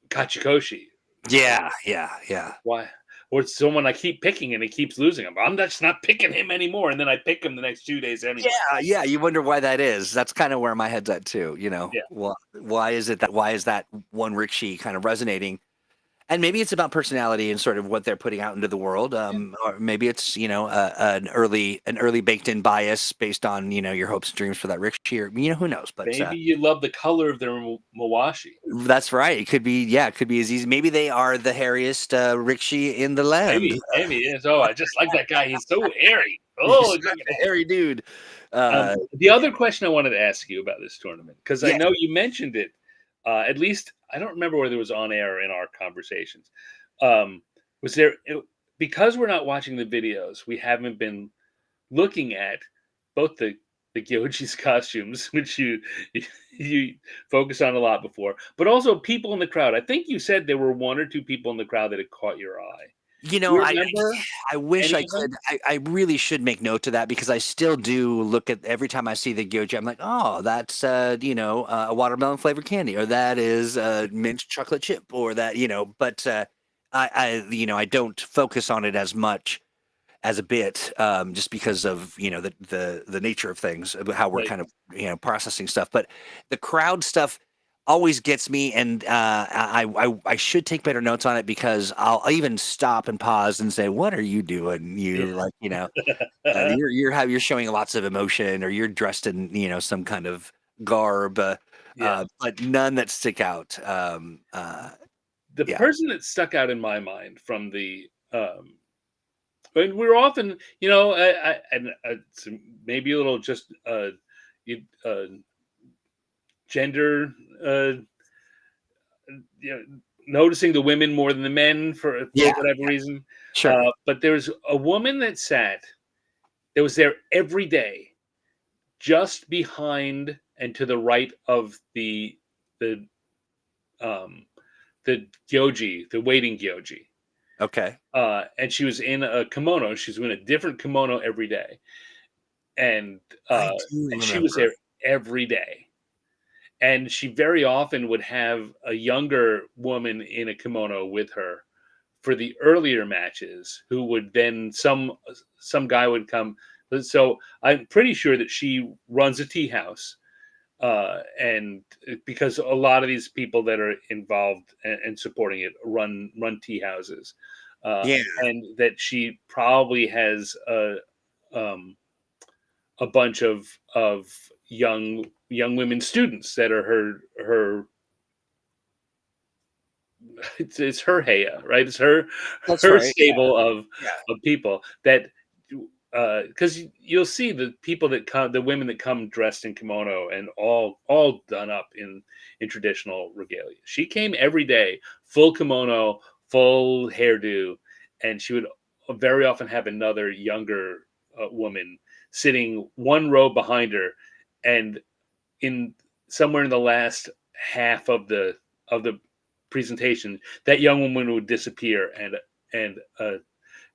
S1: Kachikoshi.
S2: Yeah. Yeah. Yeah.
S1: Why? Or it's someone I keep picking and he keeps losing him. I'm just not picking him anymore, and then I pick him the next 2 days anyway.
S2: Yeah, yeah, you wonder why that is. That's kind of where my head's at too,
S1: Yeah,
S2: Why is that one Rikshi kind of resonating? And maybe it's about personality and sort of what they're putting out into the world.
S1: yeah.
S2: Or maybe it's, an early baked in bias based on, your hopes and dreams for that Rikshi or, who knows, but
S1: Maybe you love the color of their mawashi.
S2: that's right. It could be, yeah, it could be as easy. Maybe they are the hairiest Rikshi in the land.
S1: Maybe it is. Oh, I just like that guy. He's so airy.
S2: He's
S1: Oh,
S2: such a hairy dude. Uh,
S1: the other question I wanted to ask you about this tournament, because I
S2: yeah.
S1: know you mentioned it, at least I don't remember whether it was on air in our conversations. Um, was there, because we're not watching the videos, we haven't been looking at both the Gyoji's costumes, which you focus on a lot before, but also people in the crowd. I think you said there were one or two people in the crowd that had caught your eye.
S2: You
S1: Do
S2: know,
S1: you
S2: I
S1: remember
S2: I wish
S1: any
S2: I
S1: of them?
S2: could. I really should make note of that because I still do look at every time I see the gyoji. I'm like, oh, that's a watermelon flavored candy, or that is mint chocolate chip, or that But I don't focus on it as much as a bit, just because of the nature of things, about how we're
S1: Right.
S2: kind of processing stuff. But the crowd stuff always gets me, and I should take better notes on it because I'll even stop and pause and say, "What are you doing?
S1: Yeah.
S2: You like you're showing lots of emotion, or you're dressed in some kind of garb,
S1: Yeah.
S2: but none that stick out."
S1: The
S2: Yeah,
S1: person that stuck out in my mind from the and we're often, and it's maybe a little just you, gender, uh, you know, noticing the women more than the men for
S2: yeah,
S1: whatever reason.
S2: sure,
S1: But there's a woman that was there every day, just behind and to the right of the um the gyoji, the waiting gyoji.
S2: okay,
S1: And she was in a kimono. She's in a different kimono every day, and
S2: I
S1: uh,
S2: do
S1: and she was
S2: remember.
S1: there every day. And she very often would have a younger woman in a kimono with her for the earlier matches, who would then some guy would come. So I'm pretty sure that she runs a tea house, and because a lot of these people that are involved and supporting it run tea houses,
S2: Yeah.
S1: and that she probably has a bunch of young women students that are her it's her Heya, right? It's her
S2: That's right.
S1: stable of
S2: Yeah.
S1: people that because you'll see the people that come, the women that come dressed in kimono and all done up in traditional regalia. She came every day, full kimono, full hairdo, and she would very often have another younger woman sitting one row behind her, and in somewhere in the last half of the presentation, that young woman would disappear, and a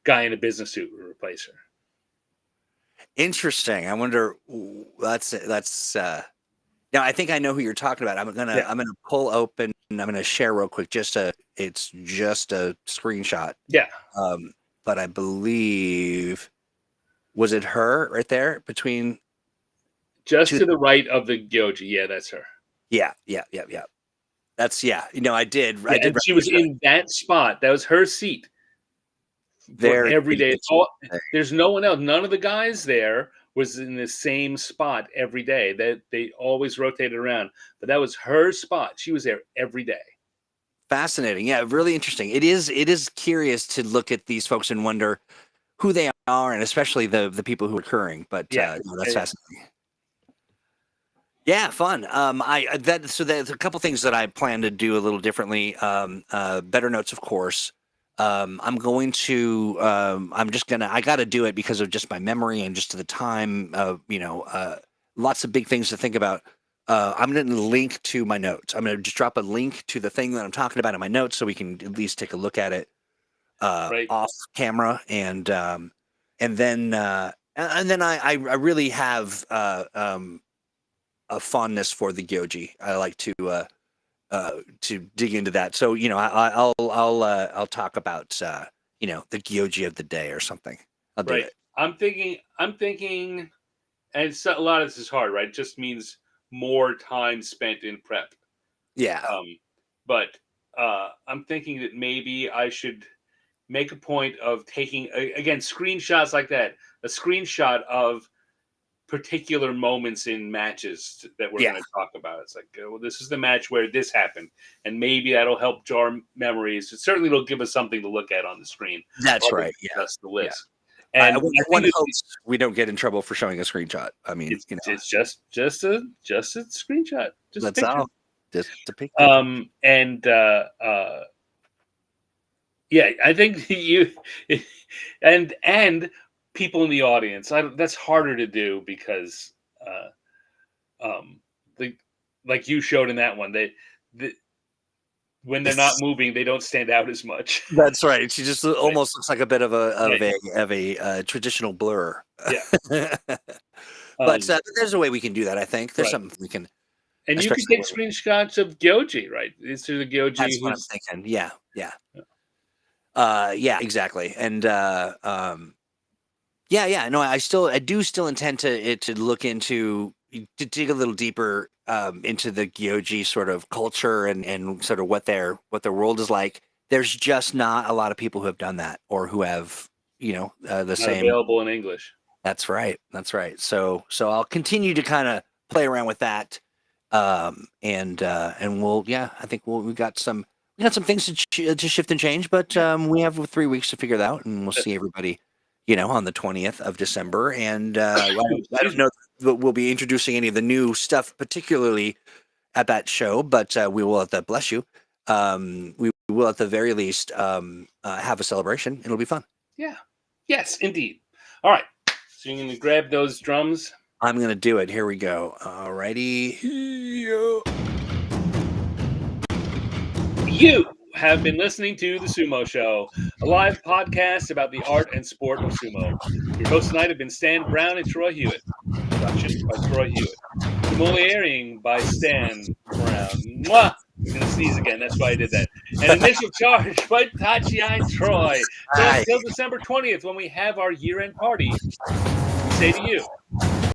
S1: guy in a business suit would replace her.
S2: Interesting. I wonder. That's now. I think I know who you're talking about. I'm gonna pull open. I'm gonna share real quick. It's just a screenshot.
S1: Yeah.
S2: But I believe, was it her right there between?
S1: Just to the right of the Gyoji. Yeah, that's her.
S2: Yeah. That's I did.
S1: Yeah, and she was in that spot. That was her seat.
S2: There
S1: every day. There's no one else. None of the guys there was in the same spot every day. That they always rotated around, but that was her spot. She was there every day.
S2: Fascinating. Yeah, really interesting. It is curious to look at these folks and wonder who they are, and especially the people who are recurring. But that's fascinating. Yeah, fun. So there's a couple things that I plan to do a little differently. Better notes, of course. I'm going to. I got to do it because of just my memory and just to the time. Lots of big things to think about. I'm going to link to my notes. I'm going to just drop a link to the thing that I'm talking about in my notes, so we can at least take a look at it off camera, and then I really have a fondness for the Gyoji. I like to dig into that. So I'll talk about the Gyoji of the day or something. I'll do it.
S1: I'm thinking, and a lot of this is hard, right? It just means more time spent in prep.
S2: Yeah.
S1: But I'm thinking that maybe I should make a point of taking again screenshots like that. A screenshot of particular moments in matches that we're going to talk about. It's like, well, this is the match where this happened, and maybe that'll help jar memories. It certainly will give us something to look at on the screen.
S2: That's right. Yeah,
S1: that's the list.
S2: Yeah. And I hope we don't get in trouble for showing a screenshot. I mean,
S1: it's just a screenshot.
S2: That's all. Just a picture.
S1: Yeah, I think you and people in the audience. That's harder to do because, like you showed in that one, when they're not moving, they don't stand out as much.
S2: That's right. She just almost looks like a bit of a traditional blur.
S1: Yeah.
S2: But there's a way we can do that. I think there's something we can.
S1: And you can take screenshots of Gyoji, right? It's the Gyoji.
S2: That's what I'm thinking. Yeah. Exactly. And no, I do still intend to look into, to dig a little deeper into the Gyoji sort of culture and sort of what their world is like. There's just not a lot of people who have done that, or who have the same
S1: available in English.
S2: That's right. So I'll continue to kind of play around with that, and we'll I think we got some things to shift and change, but we have 3 weeks to figure it out, and we'll see everybody on the 20th of December. And I don't know that we'll be introducing any of the new stuff, particularly at that show, but we will bless you. We will, at the very least, have a celebration. It'll be fun.
S1: Yeah. Yes, indeed. All right. So you're going to grab those drums?
S2: I'm going to do it. Here we go. All righty.
S1: You have been listening to The Sumo Show, a live podcast about the art and sport of sumo. Your hosts tonight have been Stan Brown and Troy Hewitt. Production by Troy Hewitt. Airing by Stan Brown. Mwah! sneeze again. That's why I did that. An initial charge by Tachi Troy. So
S2: Aye.
S1: until December 20th, when we have our year-end party, we say to you,